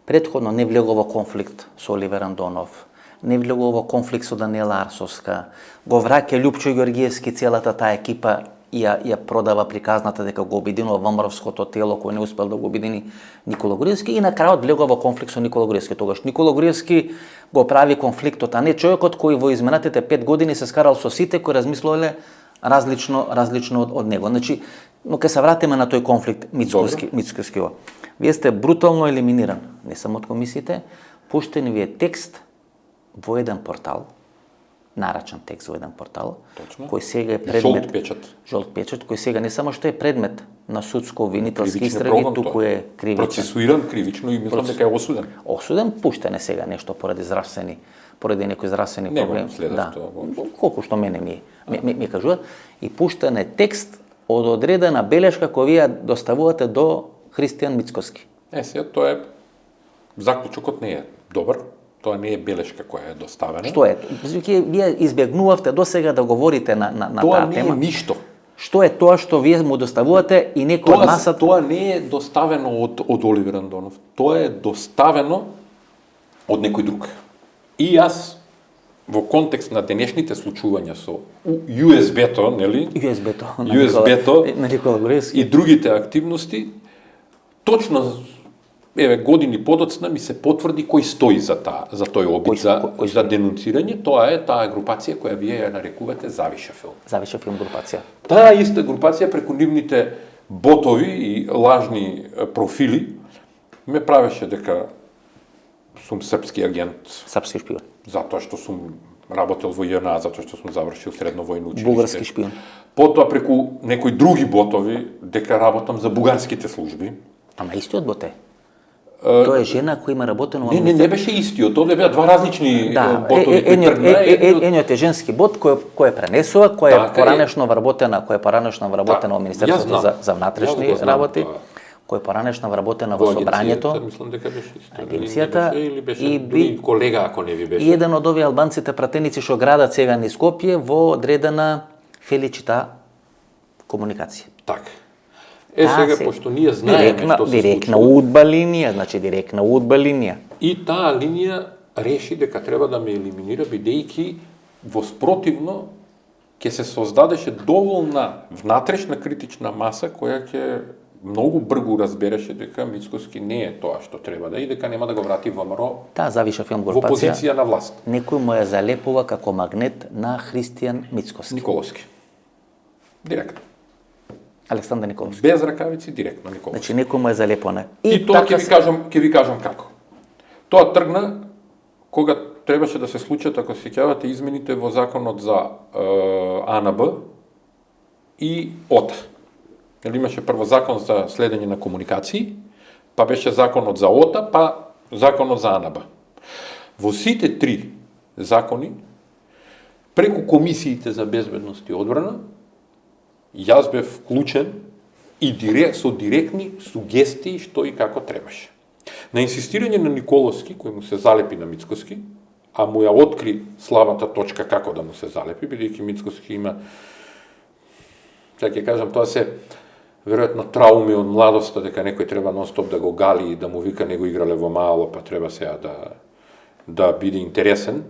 претходно не влегол во конфликт со Оливер Андонов, не влегол во конфликт со Даниела Арсовска, го враќа Љупчо Ѓоргиевски, целата таа екипа ја продава приказната дека го обединува ВМРО-вското тело кој не успел да го обедини Никола Груевски и на крајот влегува во конфликт со Никола Груевски. Тогаш Никола Груевски го прави конфликтот, а не човекот кој во изминатите 5 години се скарал со сите кои размислувале различно од него. Значи, но ќе се вратиме на тој конфликт Мицкоски. Вие сте брутално елиминиран, не само од комисиите, пуштен ви е текст во еден портал, нарачен текст во еден портал, Точно. кој сега е предмет Жолт печат. кој сега не само што е предмет на судско обвинителски Кривични истраги, прогон, туку е кривичен. Процесуиран кривично и мислам дека е осуден. Осуден, пуштен е сега нешто поради некои здравствени Не, проблеми. следав тоа воопшто. Колку што мене ми кажуваат, и пуштен е текст од одредена белешка која вие доставувате до Христијан Мицкоски. Сега тоа е заклучокот не е добар. Тоа не е белешка која е доставена. Што е? Вие избегнувавте досега да говорите на Тоа таа не тема. е ништо. Што е тоа што вие му доставувате и некој од масата? Тоа не е доставено од Оливер Андонов. Тоа е доставено од некој друг. И јас во контекст на денешните случувања со USB-то, нели? USB-то на Никола Груевски и другите активности, точно години подоцна ми се потврди кој стои за тој обид за денунцирање. Тоа е таа групација која вие ја нарекувате Завиша филм. Завиша филм групација. Таа иста групација преку нивните ботови и лажни профили ме правеше дека сум српски агент. Српски шпион. Затоа што сум работел во ЈНА, затоа што сум завршил средно војно училиште. Бугарски шпион. Потоа преку некои други ботови дека работам за бугарските служби. Ама истиот бот е. Тоа е жена која има работено во Не беше истиот, тоа беа два различни ботови. Едниот е женски бот кој пренесува, кој е поранешно вработена, во Министерството за внатрешни работи, кој е поранешно вработена во собрањето. Мислам дека беше исто. Агенцијата или беше други колега ако не ви беше. И еден од овие албанците пратеници што градат сега низ Скопје во одредена Феличита комуникација. Така. Сега, пошто ние знаеме што се директна случува. удба линија, значи директна удба линија. И таа линија реши дека треба да ме елиминира, бидејќи во спротивно ќе се создадеше доволна внатрешна критична маса која ќе многу бргу разбереше дека Мицкоски не е тоа што треба да и дека нема да го врати ВМРО Таа Завиша филм во групација позиција на власт. некој му ја залепува како магнет на Христијан Мицкоски. Николовски. Директно. Александар Николовски. Без ракавици, директно Николовски. Значи некој му е залепона. И тоа ќе ви кажам како. Тоа тргна кога требаше да се случат, ако се сеќавате, измените во законот за АНБ и ОТА. Имаше прво закон за следење на комуникации, па беше законот за ОТА, па законот за АНБ. Во сите три закони, преку комисиите за безбедност и одбрана, јас бев вклучен и со директни сугестии што и како требаше. На инсистирање на Николовски, кој му се залепи на Мицкоски, а му ја откри слабата точка како да му се залепи, бидејќи Мицкоски има, ќе кажам, тоа се веројатно трауми од младоста, дека некој треба нон-стоп да го гали и да му вика него играле во мало, па треба сега да биде интересен.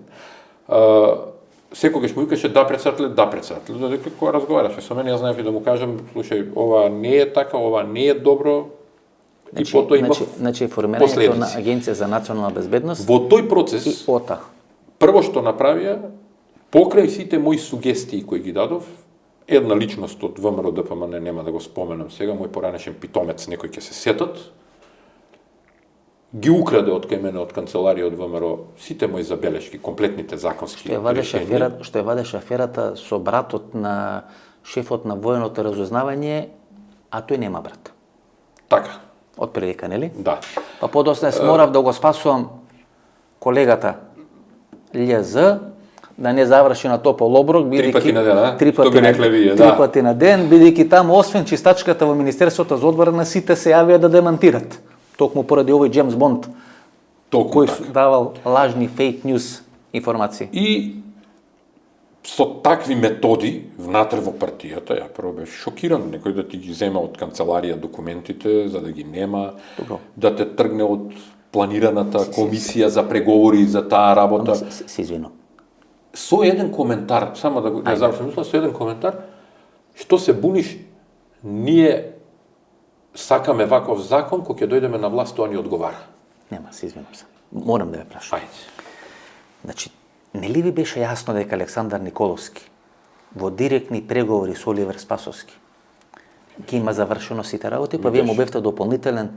Секогаш му викаше да председателе, додека кога разговараше со мене, јас знаев и да му кажам, слушај, ова не е така, ова не е добро. И потоа има формирањето на Агенција за национална безбедност. Во тој процес и ОТА. Прво што направија, покрај сите мои сугестии кои ги дадов, една личност од ВМРО ДПМН, нема да го споменам сега, мој поранешен питомец, некој ќе се сетат, ги украде од кај мене од канцеларија од ВМРО сите мои забелешки, комплетните законски решенија. Што ја вадеше аферата со братот на шефот на военото разузнавање, а тој нема брат. Така. Од прилика, нели? Да. Па подосна морав да го спасувам колегата ЛЗ, да не заврши на топол оброк, бидејќи 3 пати на ден, три пати на ден, бидејќи таму освен чистачката во Министерството за одбрана сите се јавија да демантират. Токму поради овој Джеймс Бонд, кој давал лажни фейк ньюс информации. И со такви методи внатре во партијата, ја прво бев шокиран, некој да ти ги зема од канцеларија документите, за да ги нема, да те тргне од планираната комисија за преговори за таа работа. Се извинувам. Со еден коментар, само да го завршам, со еден коментар, што се буниш, ние сакаме ваков закон, кој ќе дојдеме на власт, тоа ни одговара. Нема, се извинувам се. Морам да ве прашам. Ајде. Значи, нели ви беше јасно дека Александар Николовски во директни преговори со Оливер Спасовски ги има завршено сите работи, па вие му бевте дополнителен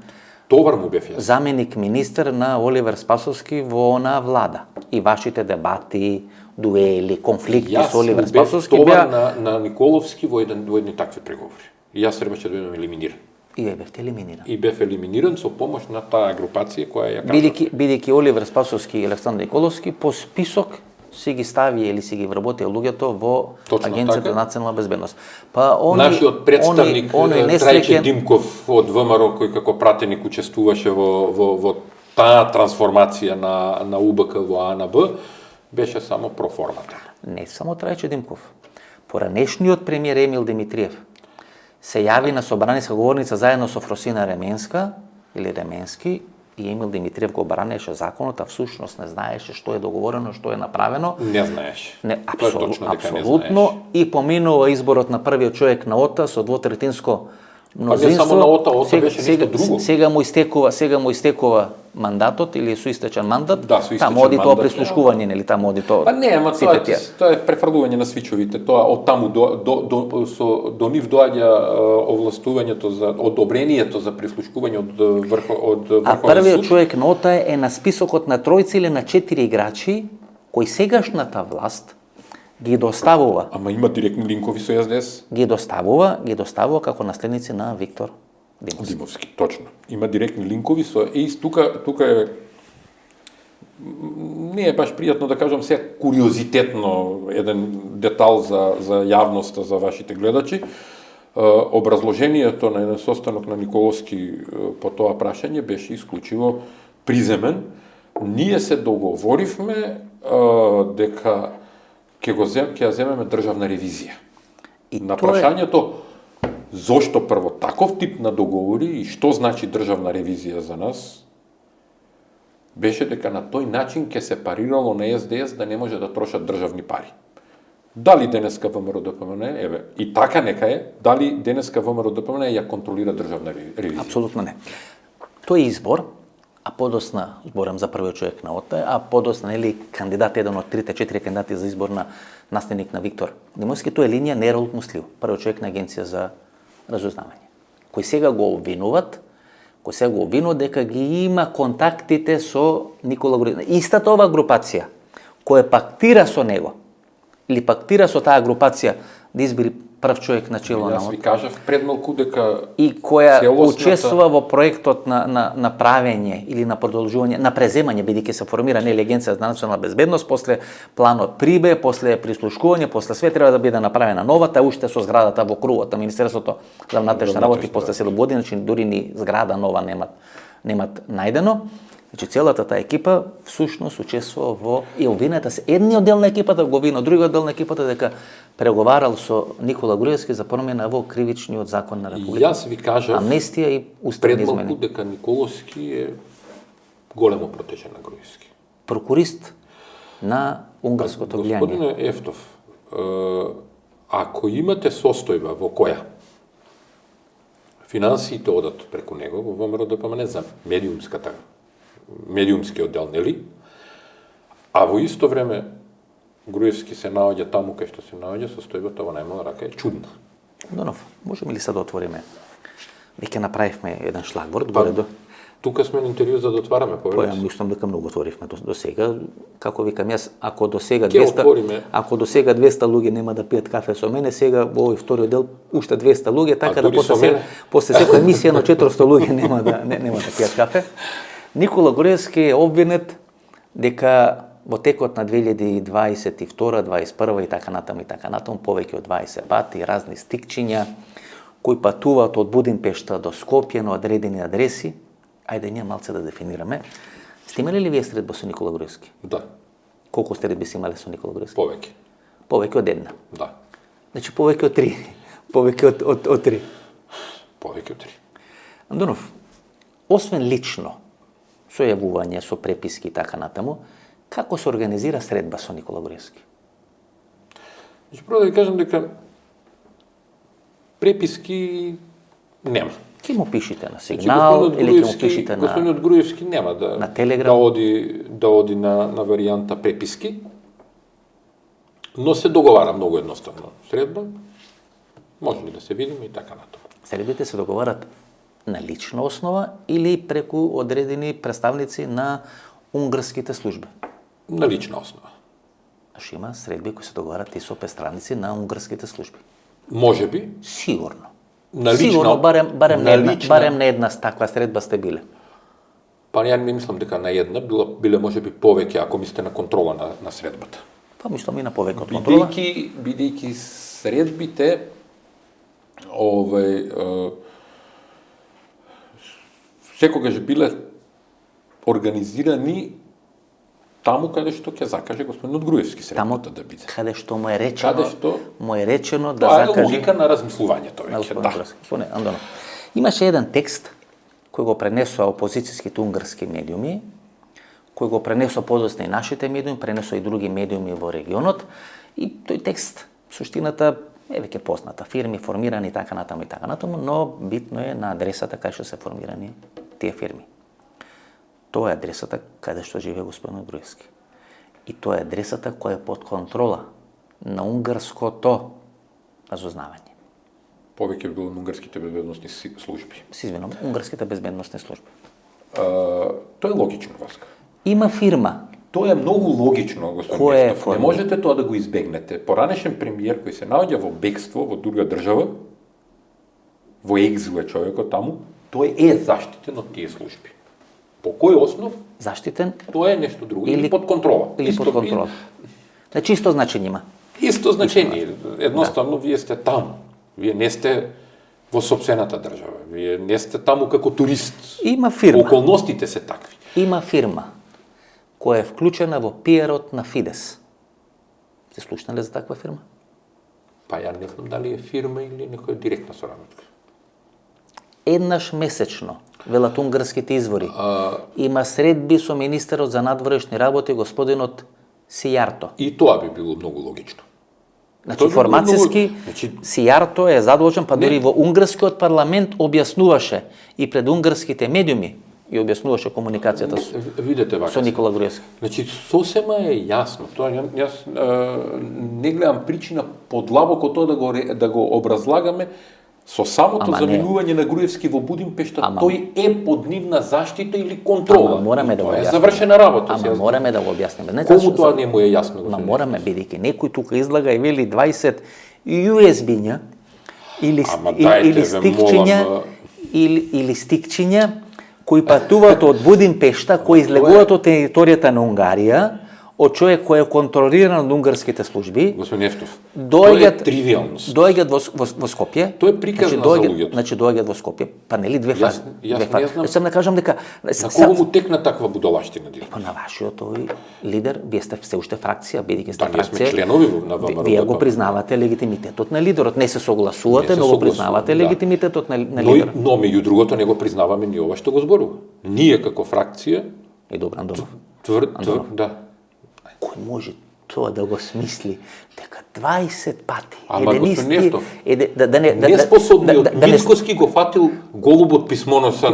товар му бев јас. Заменик министер на Оливер Спасовски во онаа влада. И вашите дебати, дуели, конфликти со Оливер Спасовски беа на Николовски во едни такви преговори. И јас требаше да бидам елиминиран. И бевте елиминиран. И бев елиминиран со помош на таа групација која ја кажа. Бидејќи Оливер Спасовски и Александар Николовски по список си ги стави или си ги вработија луѓето во Агенцијата за национална безбедност. Па нашиот представник Трајче Димков од ВМРО, кој како пратеник учествуваше во таа трансформација на УБК во АНБ, беше само проформата. Не само Трајче Димков. Поранешниот премиер Емил Димитриев се јави на собраниска говорница заедно со Фросина Ременска или Ременски, и Емил Димитриев го бранеше законот, а всушност не знаеше што е договорено, што е направено. Не знаеше. Апсолутно. И поминува изборот на првиот човек на ОТА со двотретинско мнозинство. Па не само на ОТА беше нешто друго. Сега му истекува мандатот или соистечен мандат. Да, соистечен таму оди тоа прислушкување, нели таму оди тоа. Па не, ама тоа е префрлување на свичовите. Тоа од таму до нив доаѓа овластувањето за одобрението за прислушкување од врховен суд. А првиот човек на ОТА е на списокот на тројца или на 4 играчи кои сегашната власт ги доставува. Ама има директни линкови со СДС. Ги доставува како наследници на Виктор Димовски, точно. Има директни линкови со тука е не е баш пријатно да кажам се куриозитетно еден детал за јавноста, за вашите гледачи. Образложението на еден состанок на Николовски по тоа прашање беше исклучиво приземен. Ние се договоривме дека ќе ја земеме државна ревизија. И на прашањето зошто прво таков тип на договори и што значи државна ревизија за нас, беше дека на тој начин ќе се парирало на СДС да не може да трошат државни пари. Дали денеска ВМРО ДПМН, и така нека е, дали денеска ВМРО ДПМН ја контролира државна ревизија? Апсолутно не. Тој избор, а подосна, зборам за првиот човек на ОТА, а подосна, нели, кандидат, еден од 3-4 кандидати за избор на наследник на Виктор Димовски, тоа е линија Неролд Муслив, првиот човек на Агенција за разузнавање, кој сега го обвинуват, дека ги има контактите со Никола Груевски. Истата ова групација, која пактира со него, или пактира со таа групација да избери прв човек на чело на ОТА. Јас ви кажав предмалку дека и која учествува во проектот на правење или на продолжување, на преземање, бидејќи се формира нели Агенција за национална безбедност, после планот Прибе, после прислушкување, после све треба да биде направена новата, уште со зградата во кругот на Министерството за внатрешни работи, после 7 години, значи дури ни зграда нова немат најдено. Значи целата таа екипа всушност учествува во и обвинета се едниот дел на екипата, го обвинува другиот дел на екипата дека преговарал со Никола Груевски за промена во кривичниот закон на И Република. јас ви кажав Амнестија и уставни пред малку измени. дека Николовски е големо протежен на Груевски. Прокурист на унгарското влијание. Господине Ефтов, ако имате состојба во која финансиите одат преку него во ВМРО ДПМН за медиумскиот дел, нели? А во исто време Груевски се наоѓа таму кај што се наоѓа, состојбата во најмала рака е чудна. Донов, можеме ли сега да отвориме? Веќе направивме еден шлагворд горе до. Тука сме на интервју за да отвараме, Па ја поверувате. мислам дека многу отворивме до сега. Како викам јас, ако до сега Ќе 200 отвориме. ако до сега 200 луѓе нема да пијат кафе со мене, сега во овој вториот дел уште 200 луѓе, така да дури со мене? после секоја емисија на 400 луѓе нема да пијат кафе. Никола Груевски е обвинет дека во текот на 2022, 2021 и така натаму, повеќе од 20 пати разни стикчиња кои патуваат од Будимпешта до Скопје на одредени адреси. Ајде ние малце да дефинираме. Сте имали ли вие средба со Никола Груевски? Да, Колку средби си имале со Никола Груевски? повеќе. Повеќе од една. Да, Значи повеќе од 3. Повеќе од 3. повеќе од 3. Андонов, освен лично сојавување со преписки и така натаму, како се организира средба со Никола Груевски? Значи, прво да ви кажам дека преписки нема. Ке му пишите на Значи, сигнал господинот или ке му Груевски- пишите на... Господинот Груевски нема да на Телеграм? да оди на варијанта преписки, но се договара многу едноставно средба. Може ли да се видиме и така натаму. Средбите се договарат на лична основа или преку одредени представници на унгарските служби? На лична основа. Значи има средби кои се договарат и со представници на унгарските служби. Може би, Сигурно. на лична... Сигурно, барем на лична- барем на една таква средба сте биле. Па ја не мислам дека на една, биле може би повеќе ако мислите на контрола на средбата. Па мислам и на повеќе од контрола. Бидејќи средбите секогаш биле организирани таму каде што ќе закаже господинот Груевски Тамо средбата да биде. каде што му е речено, Каде што- да Тоа е закаже логика на размислувањето на веќе, господин да. Груевски. Господине Андонов, имаше еден текст кој го пренесоа опозицијските унгарски медиуми, кој го пренесоа подоцна и нашите медиуми, пренесоа и други медиуми во регионот, и тој текст, суштината е веќе позната, фирми формирани така натаму, но битно е на адресата кај што се формирани тие фирми. Тоа е адресата каде што живее господин Груевски. И тоа е адресата која е под контрола на унгарското разузнавање. Повеќе било на унгарските безбедносни служби. Се извинувам, унгарските безбедносни служби. Тоа е логично, Васка. Има фирма. Тоа е многу логично, господин Кој е Ефтов. Не форма? можете тоа да го избегнете. Поранешен премиер кој се наоѓа во бегство во друга држава, во екзил е човекот таму, тој е заштитен од тие служби. По кој основ? Заштитен Тоа е нешто друго. Или Или- под контрола. или под контрола. Значи исто значење има. Исто значење. Едноставно, вие сте таму. Вие не сте во сопствената држава. Вие не сте таму како турист. Има фирма. Околностите се такви. Има фирма која е вклучена во пиарот на Фидес. Се слушнале за таква фирма? Па ја не знам дали е фирма или некоја директна соработка. Еднаш месечно, велат унгарските извори, има средби со министерот за надворешни работи господинот Сијарто. И тоа би било многу логично. Значи, Тоа би било формацијски, многу- значи- Сијарто е задолжен, па дури во унгарскиот парламент објаснуваше и пред унгарските медиуми и објаснуваше комуникацијата Видете вака. со Никола Груевски. Значи, сосема е јасно. Тоа јас не гледам причина подлабоко тоа да го образлагаме со самото Ама не. заминување на Груевски во Будимпешта, Ама- тој е под нивна заштита или контрола. Ама мораме да го Тоа е објасниме. завршена работа. Ама сега. мораме да го објасниме. Не Кому зашто- тоа не му е јасно? Ма господин мораме, бидејќи некој тука излага и вели 20 USB-ња или Ама дајте, или ве стикчиња молам, или стикчиња кои патуваат од Будимпешта, кои излегуваат од територијата на Унгарија, од човек кој е контролиран од унгарските служби, Господин Ефтов, тоа е тривиалност. доаѓаат во Скопје. Тоа е приказна за луѓето. Значи доаѓаат во Скопје, па нели две фази. Јас не знам. Сам да кажам дека На кого му текна таква будалаштина? Па на вашиот овој лидер, вие сте се уште фракција, бидејќи сте ние сме фракција. членови на ВМРО. Вие го признавате легитимитетот на лидерот, не се согласувате, но го признавате легитимитетот на лидерот. Но меѓу другото не го признаваме ни ова што го зборува. Ние како фракција И добро, Андонов. да. Кој може тоа да го смисли дека 20 пати Ама господин Ефтов, неспособниот Мицкоски го фатил голубот писмоноса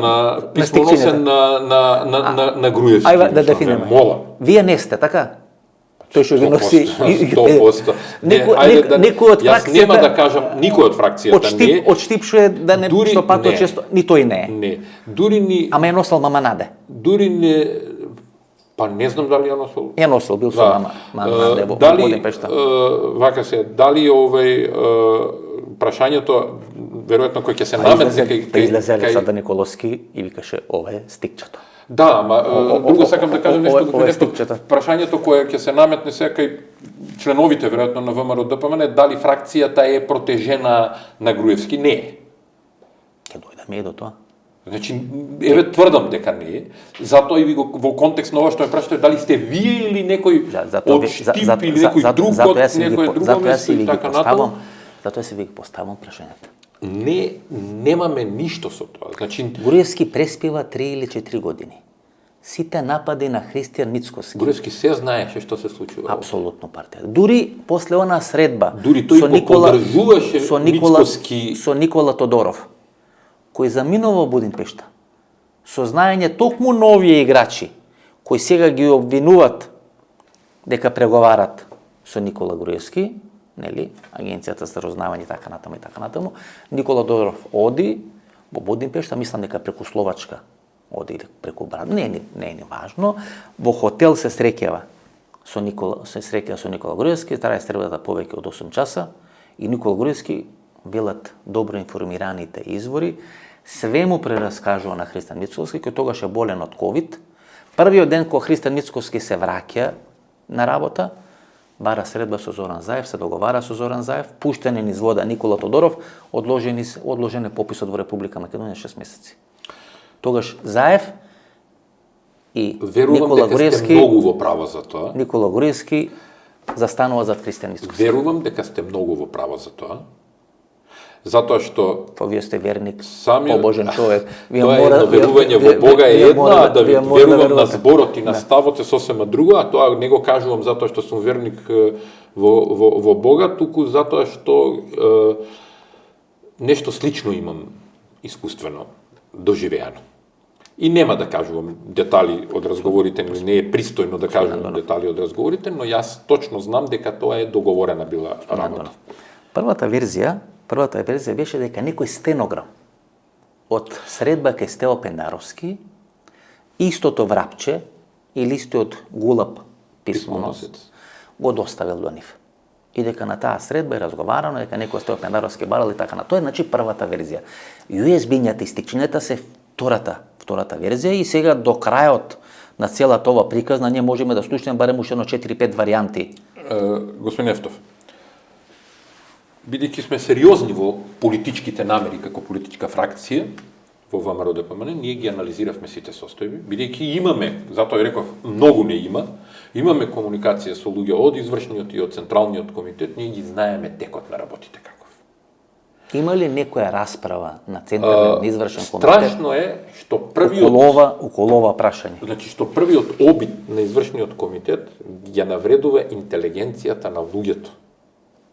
писмоносен на Груевски. Ајде да дефинираме. Мола. Вие не сте, така? Тој што ги носи 100%. Некој од Јас нема да кажам никој од фракцијата не е. Отштипшуе да не што пато често, ни тој не е. Не. Дури ни Ама е носел мама Наде. дури не па не знам дали ја носил. Ја носел, бил со мама Наде во Будимпешта. Вака се, дали овој прашањето веројатно кој ќе се наметне Па излезе сада Николовски и викаше ова е стикчето. Да, ама друго сакам да кажам нешто ова е нешто. стикчето. Прашањето кое ќе се наметне сега кај членовите веројатно на ВМРО ДПМН дали фракцијата е протежена на Груевски? Не е. Ќе дојдеме и до тоа. Значи, еве тврдам дека не е. Затоа и ви го во контекст на ова што ме прашате дали сте вие или некој од Штип или некој друг од некој друго место и така натаму. Затоа се ви ги поставам прашањата. Немаме ништо со тоа. Значи, Груевски преспива 3 или 4 години. Сите напади на Христијан Мицкоски. Груевски се знаеше што се случува. Апсолутно партија. Дури после она средба Дури тој го поддржуваше Мицкоски. Со Никола Тодоров, кој заминува во Будимпешта, со знаење токму на овие играчи, кои сега ги обвинуваат дека преговарат со Никола Груевски, нели, агенцијата за разузнавање и така натаму, Никола Тодоров оди во Будимпешта, мислам дека преку Словачка оди или преку Брат, не е ни важно, во хотел се среќава со Никола Груевски, трае средбата повеќе од 8 часа и Никола Груевски, велат добро информираните извори, све му прераскажува на Христијан Мицкоски, кој тогаш е болен од ковид. Првиот ден кога Христијан Мицкоски се враќа на работа, бара средба со Зоран Заев, се договара со Зоран Заев, пуштен е низ вода Никола Тодоров, одложен е пописот во Република Македонија 6 месеци. Тогаш Заев и Никола Груевски, многу во право за тоа. Никола Груевски застанува зад Христијан Мицкоски. Верувам дека сте многу во право за тоа. Затоа што вие сте верник, самиот побожен човек. Тоа е едно верување во Бога е едно, а да ви верувам на зборот и на ставот е сосема друго, а тоа не го кажувам затоа што сум верник во Бога, туку затоа што нешто слично имам искуствено доживеано. И нема да кажувам детали од разговорите, не е пристојно да кажувам детали од разговорите, но јас точно знам дека тоа е договорена била работа. Првата верзија беше дека некој стенограм од средба кај Стео Пендаровски, истото врапче или истиот гулап писмоносец го доставил до нив. И дека на таа средба е разговарано, дека некој Стео Пендаровски барал и така на тоа е, значи првата верзија. USB-њата и стикчињата се втората верзија и сега до крајот на целата ова приказна ние можеме да слушнеме барем уште 4-5 варијанти. Господин Ефтов, бидејќи сме сериозни во политичките намери како политичка фракција во ВМРО ДПМН, ние ги анализиравме сите состојби, бидејќи имаме, затоа реков, многу не имаме комуникација со луѓе од извршниот и од централниот комитет, ние ги знаеме текот на работите каков. Има ли некоја расправа на централен извршен комитет? Страшно е што првиот околу ова прашање. Значи што првиот обид на извршниот комитет ја навредува интелигенцијата на луѓето.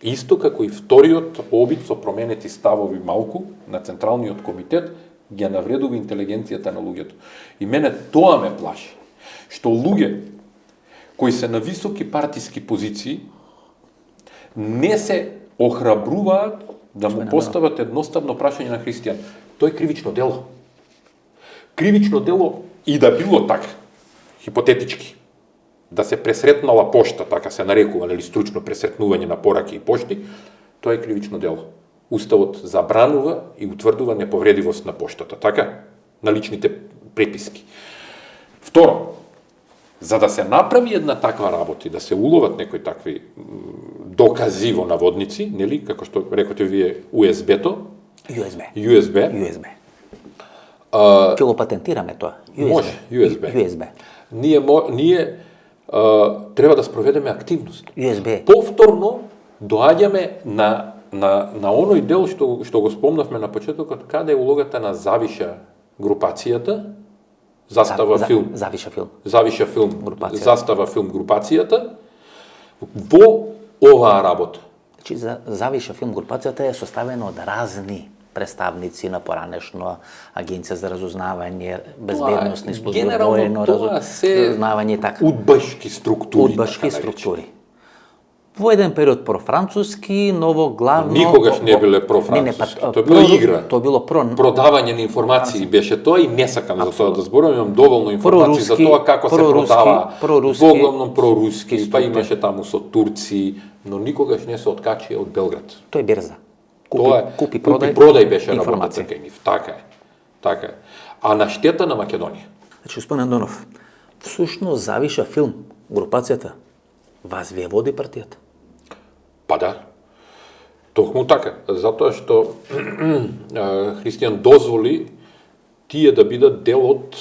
Исто како и вториот обид со променети ставови малку на Централниот комитет ја навредува интелигенцијата на луѓето. И мене тоа ме плаши. Што луѓе кои се на високи партиски позиции не се охрабруваат да му постават едноставно прашање на Христијан. Тоа е кривично дело. Кривично дело и да било така, хипотетички, да се пресретнала пошта, така се нарекува, нели стручно пресретнување на пораки и пошти, тоа е кривично дело. Уставот забранува и утврдува неповредивост на поштата, така? На личните преписки. Второ, За да се направи една таква работа и да се уловат некои такви докази во наводници, нели, како што рекоте вие, USB-то, USB. Ќе го патентираме тоа. Може, USB. USB. Ние треба да спроведеме активност. USB. Повторно доаѓаме на оној дел што го спомнавме на почетокот, каде е улогата на Завиша групацијата, Застава филм. Завиша филм групацијата. Застава филм групацијата во оваа работа. Значи, Завиша филм групацијата е составена од разни представници на поранешно Агенција за разузнавање, безбедносни служби, воено разузнавање, така. Удбашки структури. Удбашки структури. Во еден период профранцуски, но во главно... Никогаш не биле профранцуски. Тоа било игра. Тоа било продавање на информации беше тоа и не сакам за тоа да зборувам, имам доволно информации за тоа како се продава. Во главном проруски, па имаше таму со турци, но никогаш не се откачија од Белград. Тоа е берза. Купи продај беше работата кај нив. Така е. А на штета на Македонија. Значи, господин Андонов, всушност Завиша филм групацијата вас вие води партијата. Па да, токму така, затоа што Христијан дозволи тие да бидат дел од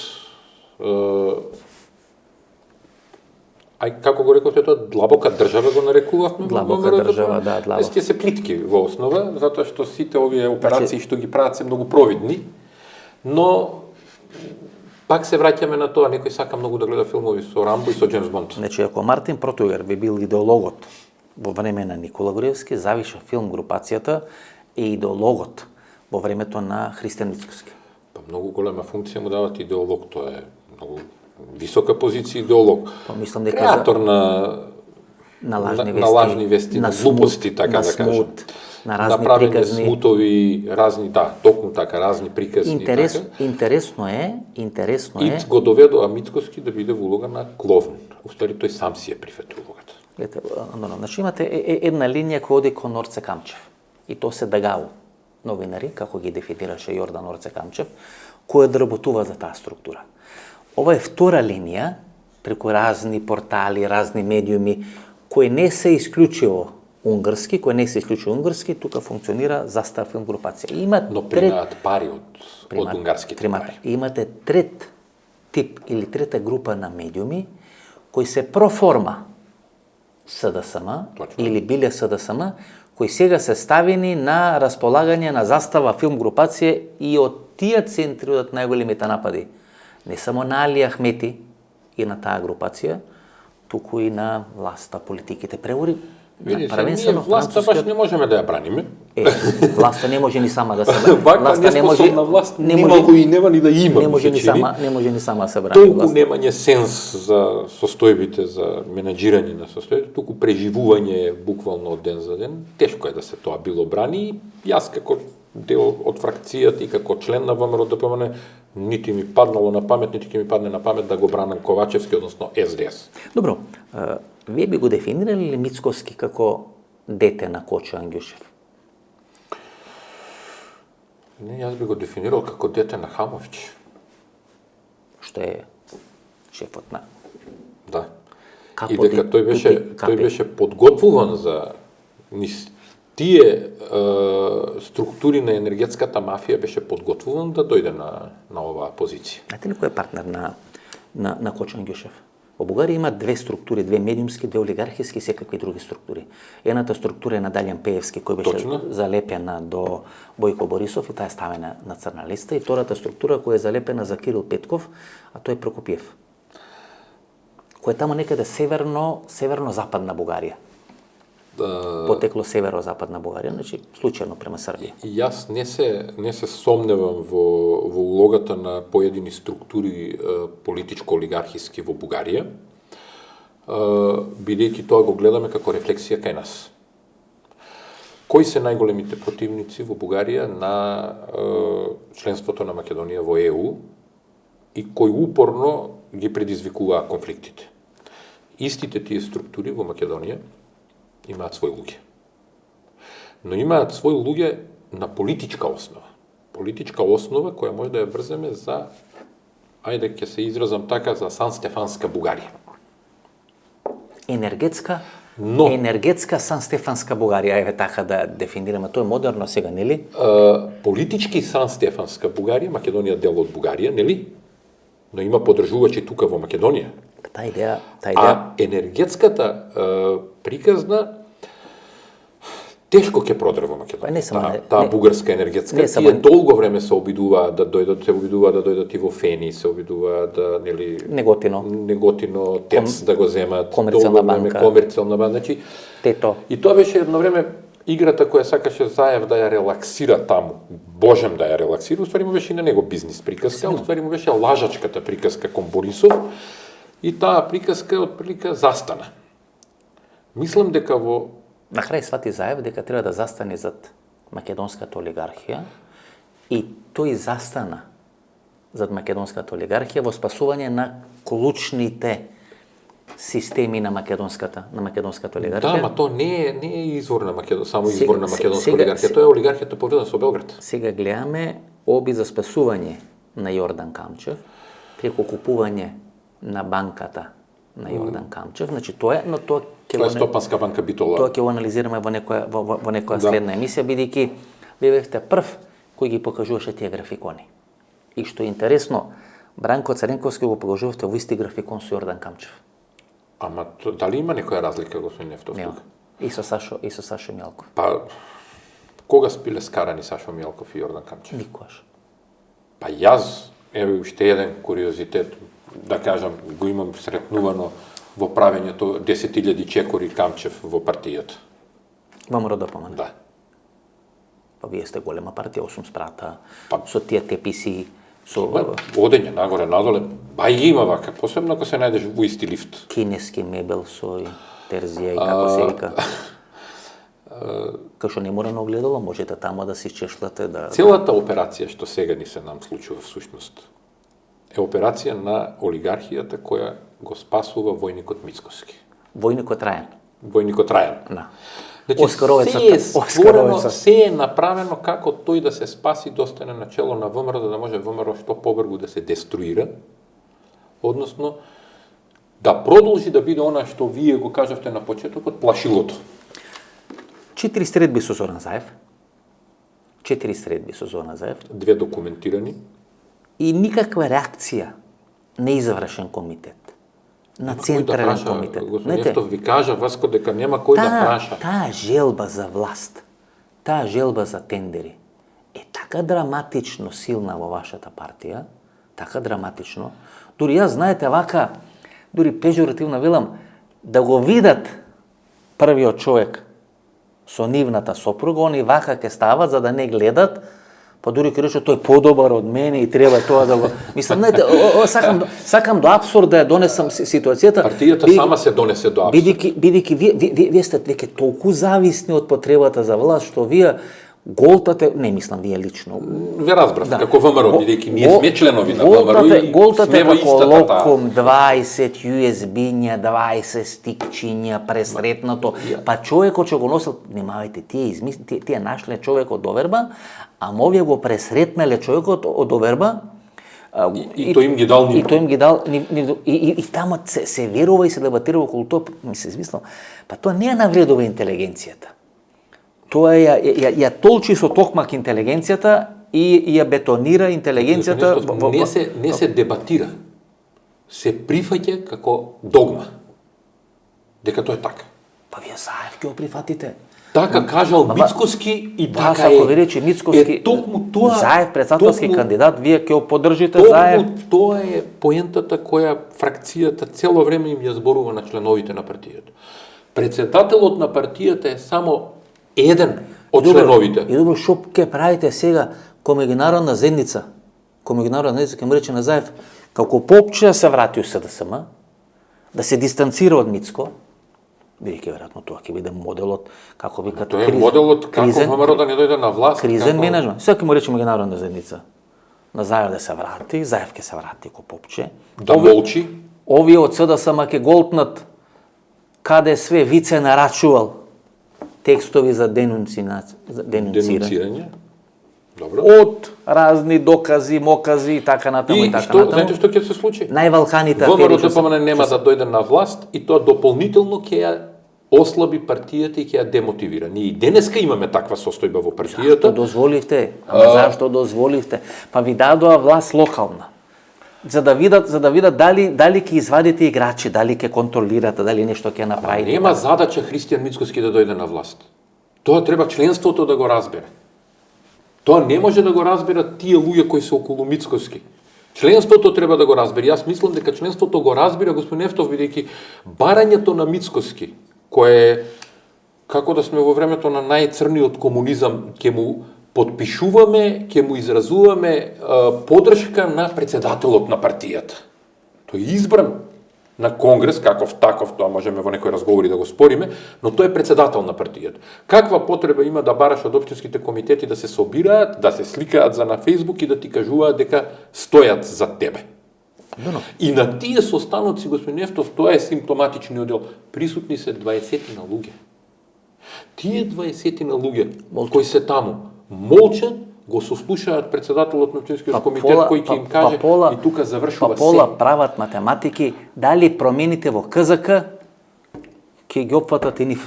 како го рековте тоа, длабока држава го нарекувавме? Длабока држава, да, длабока. Тие се плитки во основа, затоа што сите овие операции што ги прават се многу провидни, но пак се враќаме на тоа, некој сака многу да гледа филмови со Рамбо и со Джеймс Бонд. Значи, ако Мартин Протугер би бил идеологот во време на Никола Груевски, Завиша филм групацијата е идеологот во времето на Христијан Мицкоски. Па многу голема функција му дават идеолог, тоа е многу висока позиција идеолог. Па мислам дека креатор на лажни вести, на глупости, така да кажем. На разни направени приказни. смутови, разни, токму така, разни приказни. Интересно е. И го доведоа Мицкоски да биде во улога на кловн. Устари тој сам си е прифатил улогата. Гледате, значи имате една линија која оди кон Орце Камчев. И то се дагау новинари, како ги дефинираше Јордан Орце Камчев, кој работува за таа структура. Ова е втора линија, преку разни портали, разни медиуми, кои не се исклучиво унгарски, тука функционира Застава филм групација. Но примаат пари од унгарските пари. Имате трет тип или трета група на медиуми кои се проформа СДСМ или биле СДСМ, кои сега се ставени на располагање на Застава филм групација и од тие центри од најголемите напади. Не само на Али Ахмети и на таа групација, туку и на власта, политиките, превори. Видите, ние власта баш не можеме да ја браниме. Власта не може ни сама да се брани. Ваква неспособна власт немалку и нема ни да има. Не може ни сама да се брани. Толку немање сенс за состојбите, за менеджирање на состојбите, туку преживување буквално од ден за ден. Тешко е да се тоа било брани. Јас како дел од фракцијата и како член на ВМРО ДПМН нити ми паднало на памет, нити ќе ми падне на памет да го бранам Ковачевски, односно СДС. Добро, вие би го дефинирали ли Мицкоски како дете на Кочо Ангјушев? Не, јас би го дефинирал како дете на Хамович. Што е шефот на... Да. И дека тој беше подготвуван за тие структури на енергетската мафија, беше подготвуван да дојде на оваа позиција. Знаете ли кој е партнер на Кочо Ангјушев? Во Бугарија има две структури, две медиумски, две олигархиски и секакви други структури. Едната структура е на Далјан Пеевски, кој беше залепена до Бојко Борисов и таа е ставена на црна листа, и втората структура која е залепена за Кирил Петков, а тој е Прокопиев. Кој е таму некаде северно-западна Бугарија. Потекло северо-западна Бугарија, значи случајно према Србија. Јас не се сомневам во улогата на поедини структури политичко-олигархиски во Бугарија, бидејќи тоа го гледаме како рефлексија кај нас. Кои се најголемите противници во Бугарија на членството на Македонија во ЕУ и кои упорно ги предизвикуваа конфликтите? Истите тие структури во Македонија имаат своји луѓе. Но имаат своји луѓе на политичка основа. Политичка основа која може да ја врземе за, ајде ќе се изразам така, за Сан Стефанска Бугарија. енергетска Сан-Стефанска Бугарија, еве така да дефинираме, тоа е модерно сега, нели? Политички Сан-Стефанска Бугарија, Македонија дел од Бугарија, нели? Но има поддржувачи тука во Македонија. Таа идеја. А енергетската приказна тешко ќе продрва во Македонија. Не само таа бугарска енергетска, тие долго време се обидуваат да дојдат и во Фени, се обидуваат да, нели, Неготино, ТЕЦ да го земат, комерцијална банка. Значи, Тето. И тоа беше едно време играта која сакаше Заев да ја релаксира таму. Божем да ја релаксира, уствари му беше и на него бизнис приказка, уствари му беше лажачката приказка кон Борисов, и таа приказка отприлика застана. Мислам дека на крај свати Заев дека треба да застане зад македонската олигархија и тој застана зад македонската олигархија во спасување на клучните системи на македонската олигархија. Да, ма тоа не е извор на само извор на македонска олигархија, тоа е олигархијата повредена со Белград. Сега гледаме оби за спасување на Јордан Камчев преку купување на банката на Јордан Камчев, значи тоа е, но тоа е Стопанска банка Битола. Тоа ќе го анализираме во некоја следна емисија, бидејќи вие бевте прв кој ги покажуваше тие графикони. И што е интересно, Бранко Царенковски го покажувате во исти графикон со Јордан Камчев. Ама дали има некоја разлика, господин Нефтов? Нема. И со Сашо Мјалков. Па кога спиле скарани Сашо Мјалков и Јордан Камчев? Никогаш. Па јас, еве уште еден куриозитет, да кажам, го имам сретнувано во правењето 10.000 чекори Камчев во партијата. ВМРО ДПМНЕ. Да. Па вие сте голема партија, 8 спрата, со тие теписи, со одење нагоре надоле, има вака, посебно ако се најдеш во исти лифт. Кинески мебел со терзија и како се вика. Кај што не мора на огледало, можете тамо да се чешлате да. Целата операција што сега ни се нам случува всушност е операција на олигархијата која го спасува војникот Мицкоски. Војникот Рајан. Да. Значи, Оскаровецот. Се е направено како тој да се спаси, да остане на чело на ВМРО, да може ВМРО што побрзо да се деструира, односно да продолжи да биде она што вие го кажавте на почетокот, плашилото. 4 средби со Зоран Заев. 2 документирани. И никаква реакција на извршен комитет, на централен комитет. Господин Нефтов ви кажа, Васко, дека нема кој да праша. Таа желба за власт, таа желба за тендери е така драматично силна во вашата партија, така драматично. Дури јас, знаете, вака, дури пежоративно велам, да го видат првиот човек со нивната сопруга, они вака ќе стават за да не гледат, па дури ќе рече тој подобар од мене и треба тоа да го. Мислам, знаете, сакам до апсурд да ја донесам ситуацијата. Партијата сама се донесе до апсурд. Бидејќи вие сте веќе толку зависни од потребата за власт што вие голтате, не мислам вие лично. Ве разбрав, како ВМРО, бидејќи ние сме членови на ВМРО и голтате како локум 20 USB-ња, 20 стикчиња пресретнато, па човекот што го носел, внимавајте, тие нашле човекот од доверба, а овие го пресретнале човекот од доверба, и тој им ги дал нив. И тој им ги дал и тамо се верува и се дебатира околу тоа, ми се измислам, па тоа не ја навредува интелигенцијата. Тоа ја толчи со токмак интелигенцијата и ја бетонира интелигенцијата. Не се дебатира. Се прифаќа како догма. Дека тоа е така. Па вие Заев ќе го прифатите. Така кажал Мицкоски и така ако ви рече Мицкоски, Заев председателски кандидат, вие ќе го поддржите Заев. Тоа е поентата која фракцијата цело време им ја зборува на членовите на партијата. Председателот на партијата е само еден од членовите. И добро, што ќе правите сега кој меѓународна заедница? Кој меѓународна заедница ќе му рече на Заев, како попче да се врати у СДСМ, да се дистанцира од Мицко, бидејќи веројатно тоа ќе биде моделот, како викат, тоа е моделот како ВМРО да не дојде на власт. Кризен менеджмент. Сега ќе му рече меѓународна заедница. На Заев да се врати, Заев ќе се врати ко попче. Да молчи. Овие од СДСМ ќе голтнат каде све Вице нарачувал текстови за денунцирање. Добро. Од разни докази, мокази и така натаму и така натаму. Знаете што ќе се случи? Највалканите ВМРО ДПМН нема да дојде на власт и тоа дополнително ќе ја ослаби партијата и ќе ја демотивира. Ние и денеска имаме таква состојба во партијата. Зашто дозволивте? Зашто дозволивте? Па ви дадоа власт локална. За да видат дали ќе извадите играчи, дали ќе контролирате, дали нешто ќе направите. Нема задача Христијан Мицкоски да дојде на власт. Тоа треба членството да го разбере. Тоа не може да го разберат тие луѓе кои се околу Мицкоски. Членството треба да го разбере. Јас мислам дека членството го разбира господин Нефтов, бидејќи барањето на Мицкоски, кое е, како да сме во времето на најцрниот комунизам, ќе му подпишуваме, ќе му изразуваме поддршка на председателот на партијата. Тој е избран на конгрес, каков таков, тоа можеме во некои разговори да го спориме, но тој е председател на партијата. Каква потреба има да бараш од општинските комитети да се собираат, да се сликаат за на Фејсбук и да ти кажуваат дека стојат за тебе? И на тие состаноци, господин Нефтов, тоа е симптоматичниот дел. Присутни се 20 на луѓе. Тие 20 на луѓе кои се таму молчат, го сослушаат председателот на општинскиот комитет кој ќе им каже и тука завршува се. Пола прават математики, дали промените во КЗК ќе ги опфатат и нив.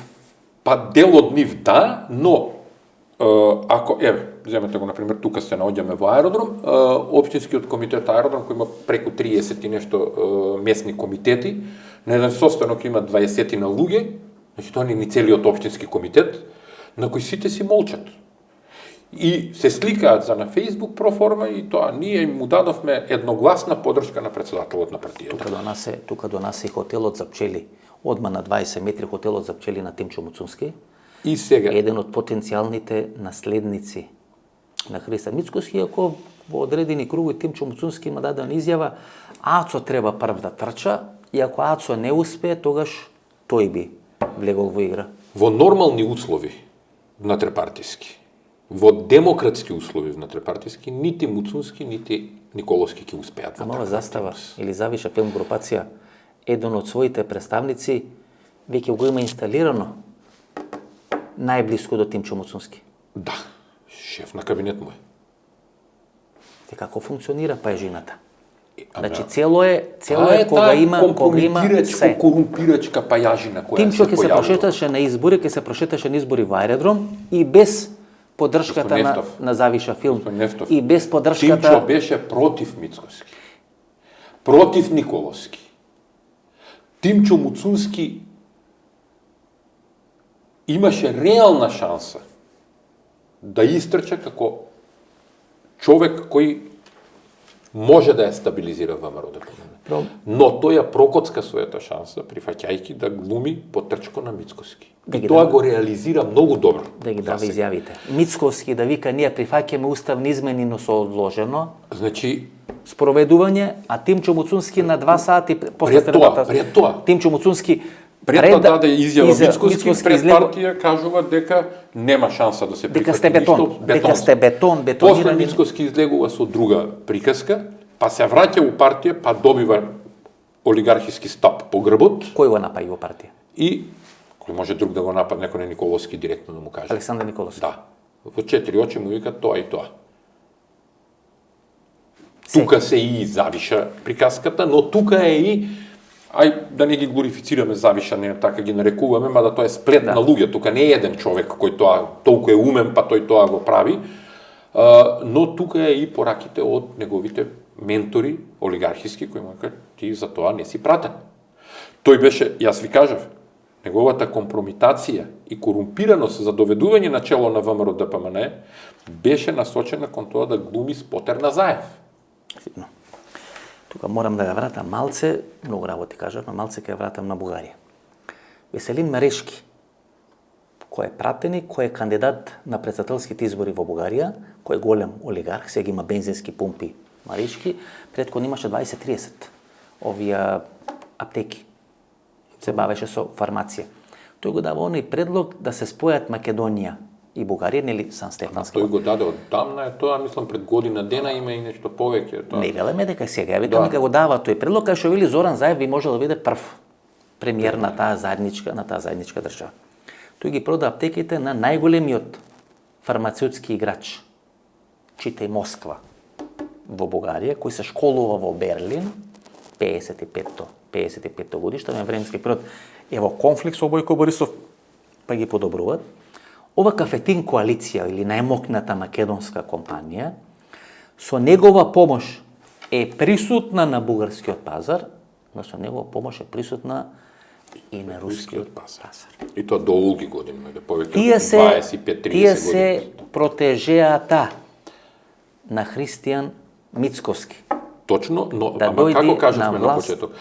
Па дел од нив да, но ако земете го например тука се наоѓаме во аеродром, општинскиот комитет аеродром кој има преку 30 и нешто местни комитети, на еден состанок има 20 на луѓе, значи тоа не е ни целиот општински комитет, на кој сите си молчат. И се сликаат за на Фејсбук проформа и тоа ние му дадовме едногласна поддршка на председателот на партијата. Тука до нас е хотелот за пчели. Одма на 20 метри хотелот за пчели на Тимчо Муцунски. И сега еден од потенцијалните наследници на Христијан Мицкоски, ако во одредени круги Тимчо Муцунски има дадена изјава, Ацо треба прв да трча и ако Ацо не успее, тогаш тој би влегол во игра. Во нормални услови внатрепартиски, во демократски услови внатрепартиски, нити Муцунски, нити Николовски ќе успеат. Ама Застава или Завиша филм групација, еден од своите представници веќе го има инсталирано најблиско до Тимчо Муцунски. Да, шеф на кабинет му е. Те како функционира паежината? Значи цело е кога има се. Корумпирачка пајажина која Тимчо се ќе се прошеташе на избори, во аеродром и без поддршката на Завиша филм и без поддршката. Тимчо беше против Мицкоски. Против Николовски. Тимчо Муцунски имаше реална шанса да истрча како човек кој може да ја стабилизира ВМРО ДПМН. Но тој ја прокоцка својата шанса, прифаќајќи да глуми потрчко на Мицкоски. И тоа го реализира многу добро. Да ги дава изјавите. Мицкоски да вика ние прифаќаме уставни измени, но со одложено. Значи спроведување, а Тимчо Муцунски на 2 сати после пред тоа. Тимчо Муцунски пред да даде изјава Мицкоски пред партија кажува дека нема шанса да се прифати дека сте бетон, бетонирани. После Мицкоски излегува со друга приказка, па се враќа у партија, па добива олигархиски стап по грбот. Кој го напаѓа во партија? И кој може друг да го нападне, некој Николовски директно да му каже. Александар Николовски. Да. Во 4 очи му вика тоа и тоа. Тука се и Завиша приказката, но тука е и да не ги глорифицираме Завиша, не така ги нарекуваме, мада тоа е сплет на луѓе, тука не е еден човек кој тоа толку е умен, па тој тоа го прави, но тука е и пораките од неговите ментори олигархиски кои му кажат ти за тоа не си пратен. Тој беше, јас ви кажав, неговата компромитација и корумпираност за доведување на чело на ВМРО ДПМН беше насочена кон тоа да глуми спотер на Заев. Тука морам да ја вратам малце, многу работи кажав, но малце ќе ја вратам на Бугарија. Веселин Марешки, кој е пратеник, кој е кандидат на председателските избори во Бугарија, кој е голем олигарх, сега има бензински пумпи Марешки, предходно имаше 20-30 овие аптеки. Се бавеше со фармација. Тој го дава оној предлог да се спојат Македонија и Бугарија, нели Сан Стефански. Тој го даде оддамна, тоа мислам пред година дена има и нешто повеќе. Тоа. Не велеме дека сега, викам дека го дава тој предлог, кај што вели Зоран Заев би можел да биде прв премиер на таа заедничка држава. Тој ги прода аптеките на најголемиот фармацеутски играч читај Москва во Бугарија, кој се школува во Берлин, 55 годишта, на временски период е во конфликт со Бојко Борисов, па ги подобруваат. Ова кафетин коалиција или најмокната македонска компанија, со негова помош е присутна на бугарскиот пазар, но со негова помош е присутна и на рускиот пазар. И тоа долги години, повеќе Тие од се 25-30 тие се години. протежеата на Христијан Мицкоски. Точно, но Да ама дојде како кажавме на на власт, почеток,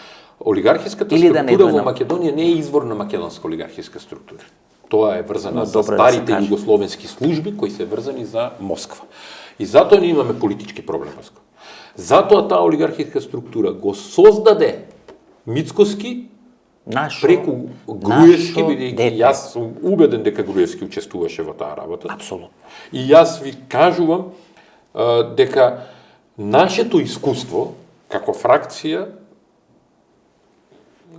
олигархиската или да не структура дојде во на- Македонија не е изворна македонска олигархиска структура. Тоа е врзана Но за добро да се старите каже. југословенски служби кои се врзани за Москва. И затоа ние имаме политички проблем. Затоа таа олигархиска структура го создаде Мицкоски Нашо, преку Груевски, нашо бидејќи дете. јас сум убеден дека Груевски учествуваше во таа работа. Апсолутно. И јас ви кажувам дека нашето искуство како фракција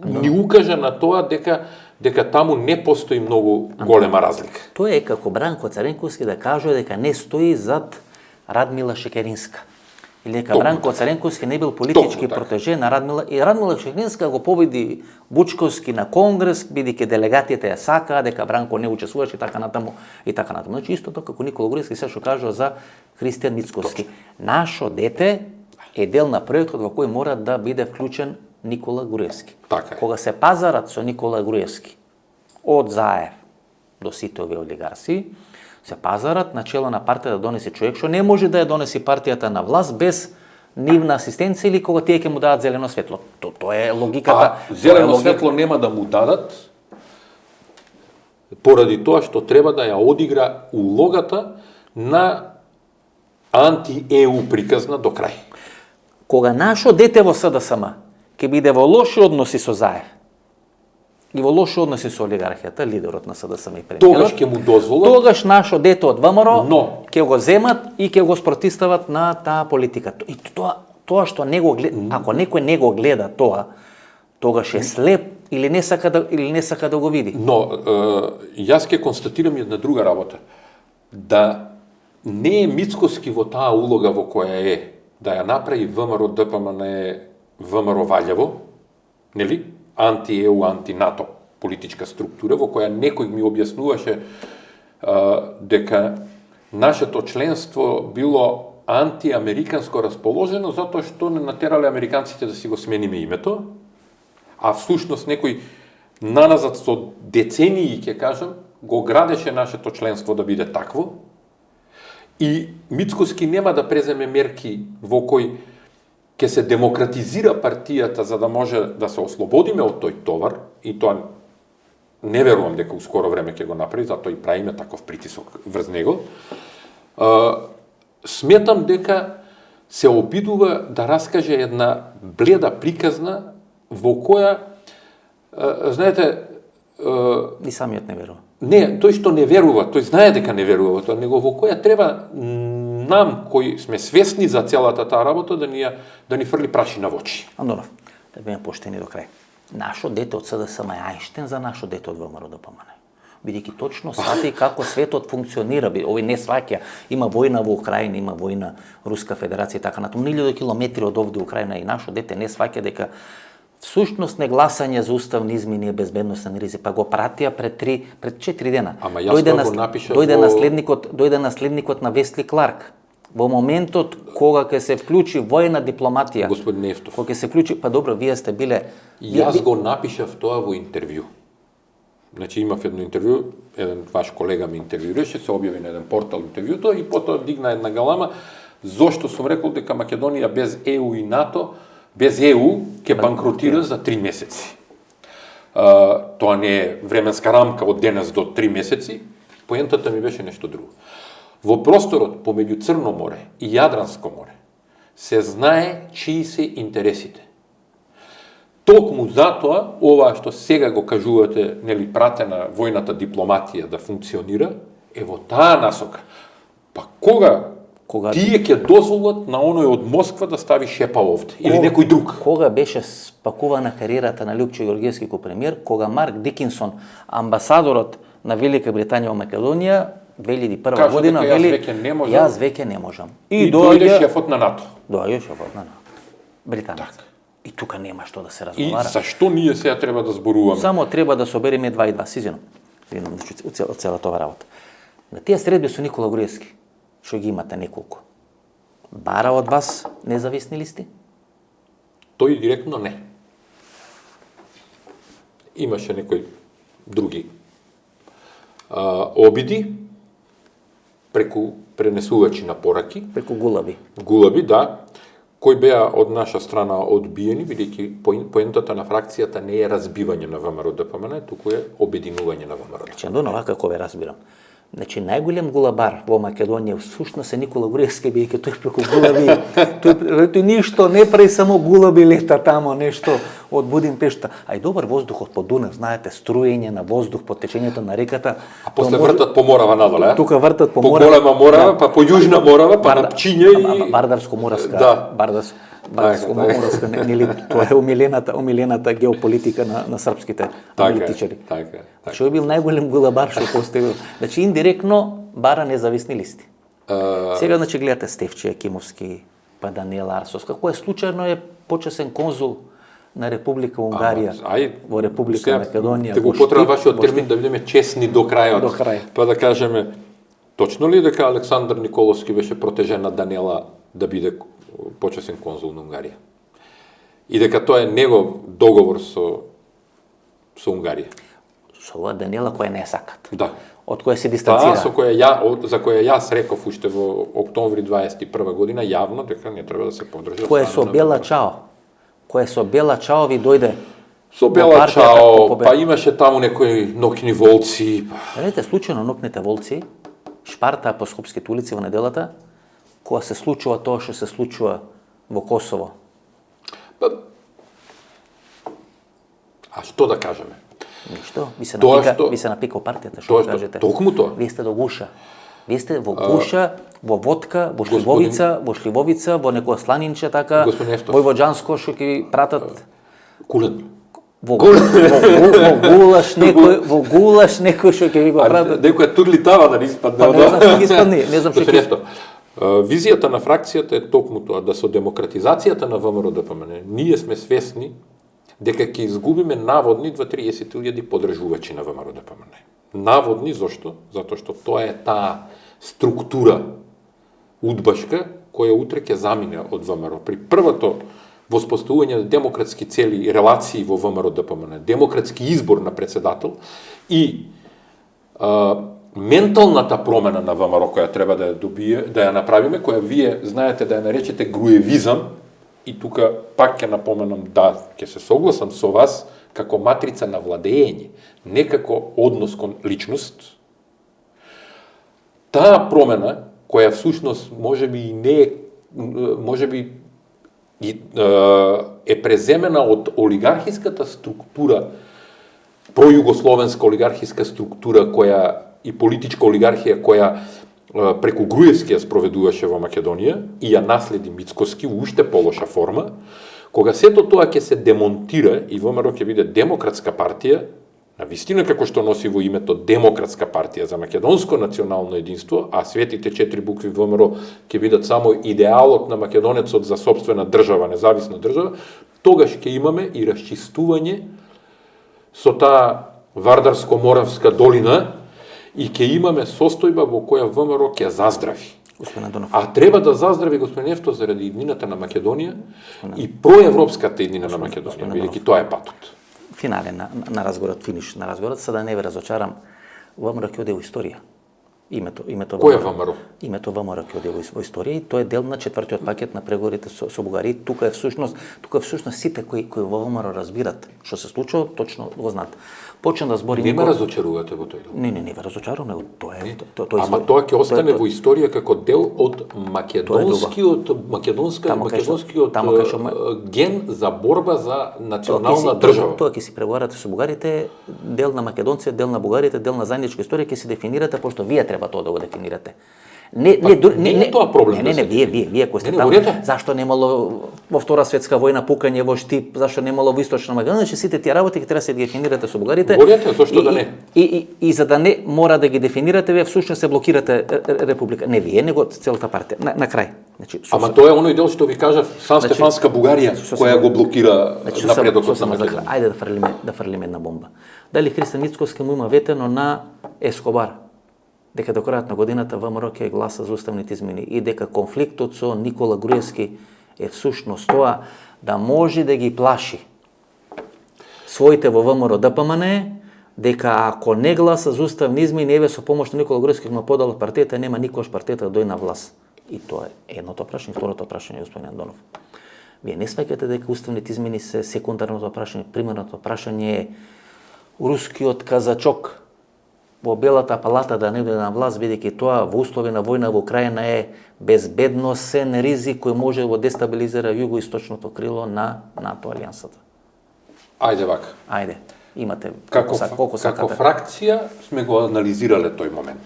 ни укажа на тоа дека таму не постои многу голема разлика. Тоа е како Бранко Царенковски да каже дека не стои зад Радмила Шекеринска. Или дека Токму Бранко Царенковски не бил политички Токму така. протеже на Радмила и Радмила Шекеринска го победи Бучковски на Конгрес, бидејќи делегатите ја сакаа дека Бранко не учествуваше и така натаму и така натаму. Значи исто тоа како Никола Груевски се што кажува за Христијан Мицкоски. Нашо дете е дел на проектот во кој мора да биде вклучен Никола Груевски. Така е. Кога се пазарат со Никола Груевски, од Заев до сите овие олигарси, се пазарат на чело на партија да донесе човек што не може да ја донеси партијата на власт без нивна асистенција или кога тие ќе му дадат зелено светло. Тоа е логиката. Зелено светло нема да му дадат поради тоа што треба да ја одигра улогата на анти-ЕУ приказна до крај. Кога нашо дете во СДСМ ќе биде во лоши односи со Заев и во лоши односи со олигархијата, лидерот на СДСМ и премиерот, Тогаш ќе му дозволат, тогаш нашо дете од ВМРО Но- ќе го земат и ќе го спротистават на таа политика. И тоа што не го гледа, ако некој не го гледа тоа, тогаш е слеп или не сака да го види. но јас ќе констатирам една друга работа. Да не е Мицкоски во таа улога во која е да ја направи ВМРО ДПМН ВМРО Ваљево, нели? Анти-ЕУ, анти-НАТО политичка структура во која некој ми објаснуваше дека нашето членство било антиамериканско расположено затоа што не натерале американците да си го смениме името, а всушност некој наназад со децении, ќе кажам, го градеше нашето членство да биде такво. И Мицкоски нема да преземе мерки во кој ќе се демократизира партијата за да може да се ослободиме од тој товар, и тоа не верувам дека у скоро време ќе го направи, затоа и правиме таков притисок врз него. Сметам дека се обидува да раскаже една бледа приказна во која, знаете, И самиот не верува. не, тој што не верува, тој знае дека не верува во тоа, него во која треба нам, кои сме свесни за целата таа работа, да ни фрли прашина во очи. Андонов, да биме поштени до крај. Нашо дете од СДСМ е Ајнштен за нашо дете од ВМРО ДПМН. Бидејќи точно свати како светот функционира, овој не сваќа, има војна во Украина, има војна Руска Федерација и така натаму, 1000 километри од овде Украина и нашо дете не сваќа дека всушност не гласање за уставни измени е безбедносен ризик, па го пратија пред 4 дена. Ама јас тоа го напишав Дојде наследникот на Весли Кларк. Во моментот кога ќе се вклучи војна дипломатија, Господин Нефтов, кога ќе се вклучи, па добро, вие сте биле јас го напишав тоа во интервју. Значи имав едно интервју, еден ваш колега ме интервјуираше, се објави на еден портал интервјуто и потоа дигна една галама зошто сум рекол дека Македонија без ЕУ и НАТО, без ЕУ ќе банкротира за 3 месеци. Тоа не е временска рамка од денес до 3 месеци, поентата ми беше нешто друго. Во просторот помеѓу Црно море и Јадранско море се знае чии се интересите. Токму затоа, ова што сега го кажувате, нели, пратена војната дипломатија да функционира, е во таа насока. Па кога тие ќе дозволат на оној од Москва да стави шепа овде, или некој друг? Кога беше спакувана кариерата на Лјупчо Ѓорѓевски како премиер, кога Марк Дикинсон, амбасадорот на Велика Британија во Македонија, 2001 Кажа година дека јас вели веќе не можам. јас веќе не можам. И дојде шефот на НАТО. Доаѓа шефот на НАТО. Британец. Така. И тука нема што да се И разговара. зашто ние сега треба да зборуваме? Само треба да собереме 2 и 2 сизином. Видам од целата ова работа. На тие средби со Никола Груевски, што ги имате неколку, бара од вас независни листи? Тој директно не. Имаше некои други обиди преку пренесувачи на пораки, Преку гулаби. да, кои беа од наша страна одбиени, бидејќи поентата на фракцијата не е разбивање на ВМРО ДПМН, туку е обединување на ВМРО. Чендон овака како ве разбирам. Значи, најголем гулабар во Македонија всушност е Никола Груевски, бидејќи тој преку гулаби, тој ништо не прави, само гулаби лета тамо, нешто од Будимпешта. А и добар воздухот по Дунав, знаете, струење на воздух по течењето на реката. А после вртат по Морава надоле, Тука вртат по по Морава. голема Морава, па по јужна Морава, па на Пчиње и Бардарско-Муравска. Да. Бардарско-Муравска, нели тоа е омилената геополитика на српските аналитичари. Така. Што бил најголем гулабар што поставил. Значи индиректно бара независни листи. Сега значи гледате Стефче Акимовски, па Даниел Арсовска, кој случајно е почесен конзул на Република Унгарија во Република Македонија. Те го потребам вашиот термин да бидеме честни до крајот. До крај. Па да кажеме, точно ли дека Александар Николовски беше протежен на Даниела да биде почесен конзул на Унгарија? И дека тоа е негов договор со Унгарија? Со ова Даниела која не сакат. Да. Од која се дистанцира. За која јас реков уште во октомври 21 година јавно дека не треба да се подржи. Кој е со Бела Чао. Кој е со Бела Чао ви дојде со Бела Чао, па имаше таму некои нокни волци. Знаете, случајно нокните волци шпарта по скопските улици во неделата, кога се случува тоа што се случува во Косово. А што да кажеме? Ништо, ви се напика партијата, што кажете. Токму тоа. Вие сте до гуша. Вие сте во гуша, во водка, во шливовица, во некоја сланинче така, војвоџанско што ќе ви пратат кулен. Во гулаш некој што ќе ви го пратат. Некоја турли тава да не испадне. Не знам што ги испадне, не знам што ќе. Визијата на фракцијата е токму тоа, да со демократизацијата на ВМРО ДПМН ние сме свесни дека ќе изгубиме наводни 20-30.000 подржувачи на ВМРО ДПМН. Наводни зошто? Затоа што тоа е таа структура удбашка која утре ќе замине од ВМРО. При првото воспоставување на демократски цели и релации во ВМРО ДПМН, демократски избор на председател и менталната промена на ВМРО која треба да ја направиме, која вие знаете да ја наречете груевизам, и тука пак ќе напоменам да ќе се согласам со вас како матрица на владење, не како однос кон личност. Таа промена која всушност можеби е преземена од олигархиската структура, пројугословенска олигархиска структура која и политичка олигархија која преку Груевски ја спроведуваше во Македонија и ја наследи Мицкоски у уште полоша форма, кога сето тоа ќе се демонтира и ВМРО ќе биде демократска партија, навистина како што носи во името демократска партија за македонско национално единство, а светите 4 букви ВМРО ќе бидат само идеалот на македонецот за сопствена држава, независна држава, тогаш ќе имаме и расчистување со таа Вардарско-Моравска долина и ќе имаме состојба во која ВМРО ќе заздрави. А треба да заздрави, господин Ефто, заради иднината на Македонија и проевропската иднина на Македонија, бидејќи тоа е патот. Финале на разговорот, финиш на разговорот, за да не ве разочарам, ВМРО ќе оде во историја. Името Кој е ВМРО? Името ВМРО ќе оде во историја и тоа е дел на четвртиот пакет на преговорите со Бугарија. Тука е всушност сите кои во ВМРО разбират што се случува, точно го знаат. Почна да збори Не ме разочарувате во тој дел. Не ме разочарувам, тоа е Ама тоа ќе остане во историја како дел од македонскиот ген за борба за национална држава. Тоа ќе си преговарате со бугарите, дел на македонците, дел на бугарите, дел на заедничка историја ќе се дефинирате, пошто вие треба тоа да го дефинирате. Не е тоа проблем. Не, вие кои сте Не, таму, говорете. зашто немало во Втора светска војна пукање во Штип, зашто немало во Источна Македонија, значи сите тие работи ќе треба да се дефинирате со бугарите. Говорете, зашто да не? И за да не мора да ги дефинирате, вие всушност се блокирате република. Не вие, него целата партија. На крај. Значи, Ама тоа е оној дел што ви кажав, Сан-Стефанска Бугарија, која го блокира напредокот на Македонија. Ајде да фрлиме една бомба. Дали Христо Мицкоски му има ветено на Ескобар? Дека до крајот на годината ВМРО ќе гласа за уставните измени и дека конфликтот со Никола Груевски е всушност тоа да може да ги плаши своите во ВМРО ДПМН, дека ако не гласа за уставни измени, еве со помош на Никола Груевски ќе му подала партијата, нема никош партијата да дојде на власт. И тоа е едното прашање, второто прашање, господин Андонов. Вие не сваќате дека уставните измени се секундарното прашање, примерното прашање е рускиот казачок во Белата палата да не дојде на власт, бидејќи тоа во услови на војна во Украина е безбедносен ризик кој може да дестабилизира југоисточното крило на НАТО алијансата. Ајде вака. Ајде, имате Како сакате. фракција сме го анализирале тој момент.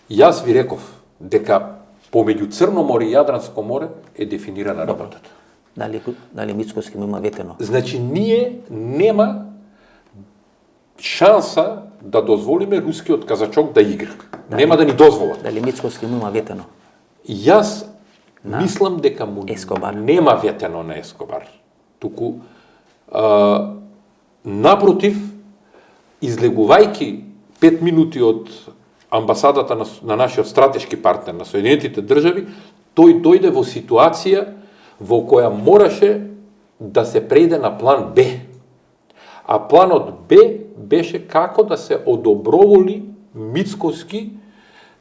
Јас ви реков дека помеѓу Црно море и Јадранско море е дефинирана работата. Дали Мицкоски му има ветено? Значи, ние нема шанса да дозволиме рускиот казачок да игра. Нема да ни дозволат. Дали Мицкоски му има ветено? Јас мислам дека му Ескобар. нема ветено на Ескобар. Туку, напротив, излегувајќи 5 минути од амбасадата на нашиот стратешки партнер на Соединетите држави, тој дојде во ситуација во која мораше да се прејде на план Б. А планот Б беше како да се одоброволи Мицкоски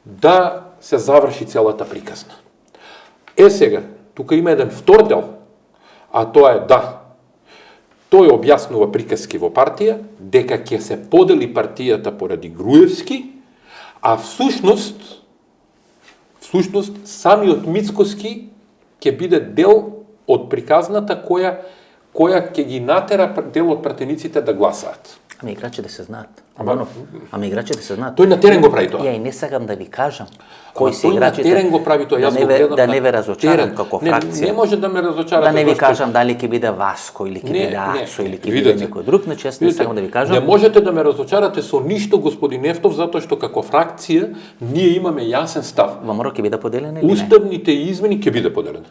да се заврши целата приказна. Сега, тука има еден втор дел, а тоа е да, тој објаснува приказки во партија, дека ќе се подели партијата поради Груевски, а всушност самиот Мицкоски ќе биде дел од приказната која ќе ги натера дел од пратениците да гласаат. Ами играчите се знаат. Ами играчите се знаат. Тој на терен го прави тоа. Ја и не сакам да ви кажам кои се Тој на играчите. терен го прави тоа. Јас го гледам. Да не ве разочарам како фракција. Не може да ме разочарате. Да не ви кажам дали ќе биде Васко или ќе биде Ацо или ќе биде некој друг, значи јас не сакам да ви кажам. Не можете да ме разочарате со ништо, господин Ефтов, затоа што како фракција ние имаме јасен став. ВМРО ќе биде поделена или не? Уставните измени ќе биде поделена.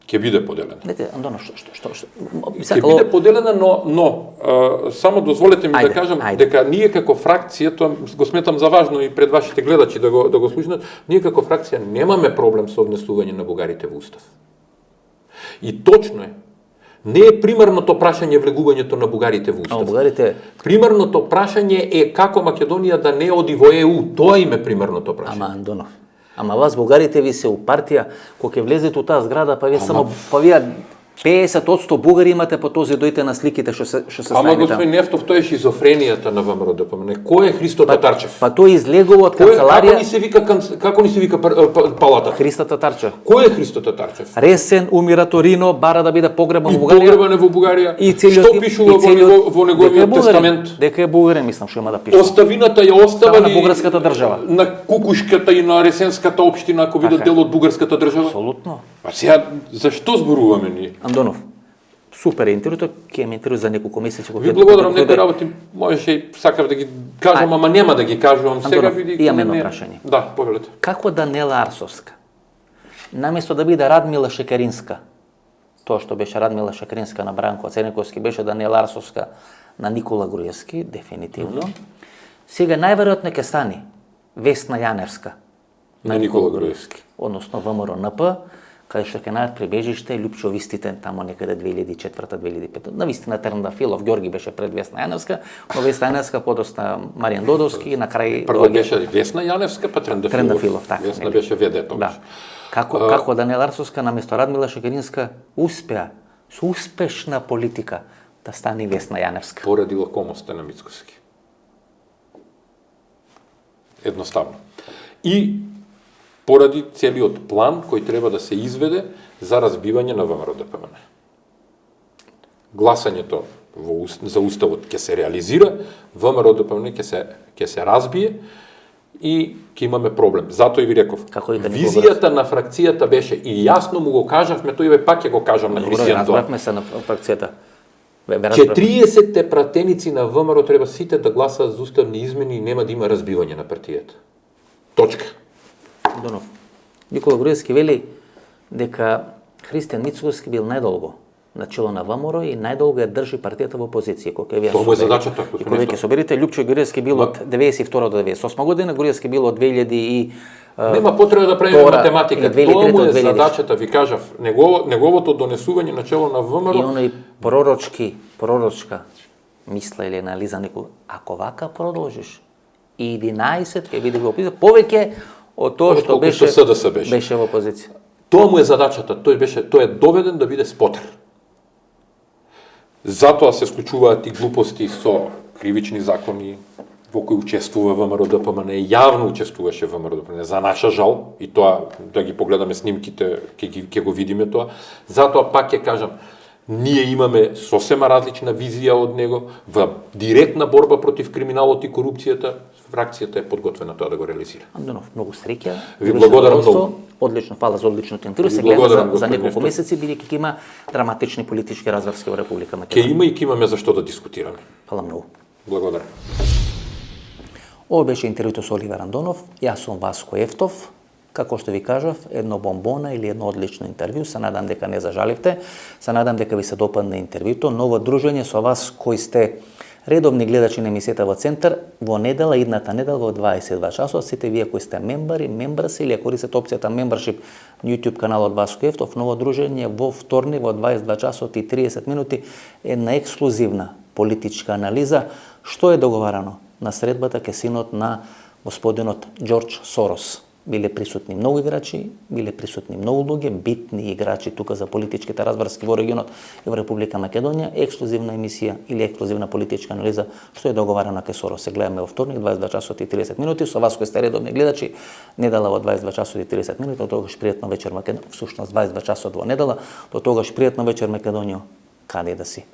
Ќе биде поделена. Дете, Андоно, што? Ќе биде поделена, но само дозволете ми да кажам дека ние како фракција, тоа го сметам за важно и пред вашите гледачи да го слушнат, ние како фракција немаме проблем со внесување на бугарите во устав. И точно е, не е примерното прашање влегувањето на бугарите во устав. Примерното прашање е како Македонија да не оди во ЕУ, тоа им е примерното прашање. Ама Андонов, ама вас бугарите ви се у партија, кога ќе влезете у таа зграда, па вие само 50% бугари имате, по този дојте на сликите што се ставите. Ама господин Нефтов, тоа е шизофренијата на ВМРО ДПМН. Кој е Христо Татарчев? Па тој излегува од канцеларија. Како ни се вика палата? Христо Татарчев. Кој е Христо Татарчев? Ресен умира Торино, бара да биде погребан во Бугарија. Бугарија. Погребан во Бугарија. И целиот што пишува во неговиот тестамент? Дека е бугарин, мислам што има да пише. Оставината ја оставали на бугарската држава. На Кукушката и на Ресенската општина, ако бидат дел од бугарската држава. Апсолутно. А сега зашто зборуваме ние? Андонов, супер интервјуто, ќе ме интервју за неколку месеци. Ви благодарам, некои работи можеше и сакав да ги кажам, ама нема да ги кажувам сега, бидејќи имам едно прашање. Да, повелете. Како Данела Арсовска, наместо да биде Радмила Шекеринска, тоа што беше Радмила Шекеринска на Бранко Церниковски, беше Данела Арсовска на Никола Груевски, дефинитивно. Сега најверојатно ќе стане Весна Јаневска на Никола Груевски. Односно ВМРО-НП, каде што ќе најдат прибежиште Лјупчо Виститен тамо некаде 2004-2005. Навистина Терндафилов, Ѓорги беше пред Весна Јаневска, но Весна Јаневска подосна Маријан Додовски и на крај прво беше Весна Јаневска, па Терндафилов. Така. Весна беше ведето. Да. Како Данела Арсовска наместо Радмила Шекеринска успеа со успешна политика да стане Весна Јаневска. Поради лакомоста на Мицкоски. Едноставно. И поради целиот план кој треба да се изведе за разбивање на ВМРО ДПМН. Гласањето за уставот ќе се реализира, ВМРО ДПМН ќе се разбие и ќе имаме проблем. Затоа и ви реков, Како и да ни визијата на фракцијата беше и јасно му го кажавме, тој пак ќе го кажам на Кристијан тоа. Разбравме се на фракцијата. Че 30 пратеници на ВМРО треба сите да гласаат за уставни измени и нема да има разбивање на партијата. Точка. Донов. Никола Груевски вели дека Христијан Мицкоски бил најдолго на чело на ВМРО и најдолго ја држи партијата во опозиција. Тоа му е задачата. И кога ќе соберете, Лјупчо Груевски бил од 92 до 98 година, Груевски бил од 2000 и нема потреба да правиме математика. Тоа му е 2003-2004. задачата, ви кажав. Неговото донесување на чело на ВМРО и оној пророчка мисла или анализа некој, ако вака продолжиш, 11 ќе биде во опозиција, повеќе од тоа што беше СДС беше. Беше во опозиција. Тоа му е задачата, тој е доведен да биде спотер. Затоа се склучуваат и глупости со кривични закони во кои учествува ВМРО ДПМН, јавно учествуваше ВМРО ДПМН, за наша жал, и тоа да ги погледаме снимките, ќе го видиме тоа. Затоа пак ќе кажам, ние имаме сосема различна визија од него, во директна борба против криминалот и корупцијата, фракцијата е подготвена тоа да го реализира. Андонов, многу среќа. Ви благодарам многу. Одлично, фала за одличното интервју. Се гледа за неколку месеци, бидејќи ќе има драматични политички разврски во Република Македонија. Ќе има и ќе имаме за што да дискутираме. Фала многу. Благодарам. Ова беше интервјуто со Оливер Андонов. Јас сум Васко Ефтов. Како што ви кажав, едно бомбона или едно одлично интервју. Се надам дека не зажаливте. Се надам дека ви се допадне интервјуто. Ново дружење со вас кои сте редовни гледачи на емисијата во Центар, во недела, идната недела во 22 часот, сите вие кои сте мембари, мембрси или користите опцијата membership на YouTube каналот Васко Ефтов, ново дружење во вторник во 22 часот и 30 минути, една ексклузивна политичка анализа што е договарано на средбата кесинот на господинот Џорџ Сорос. Биле присутни многу играчи, биле присутни многу луѓе, битни играчи тука за политичките разврски во регионот и во Република Македонија. Ексклузивна емисија или ексклузивна политичка анализа што е договарано ке Сорос. Се гледаме во вторник 22 часот и 30 минути со вас кои сте редовни гледачи. Недела во 22 часот и 30 минути. До тогаш пријатно вечер Македонија. Всушност 22 часот во недела. До тогаш пријатно вечер Македонија. Каде да си?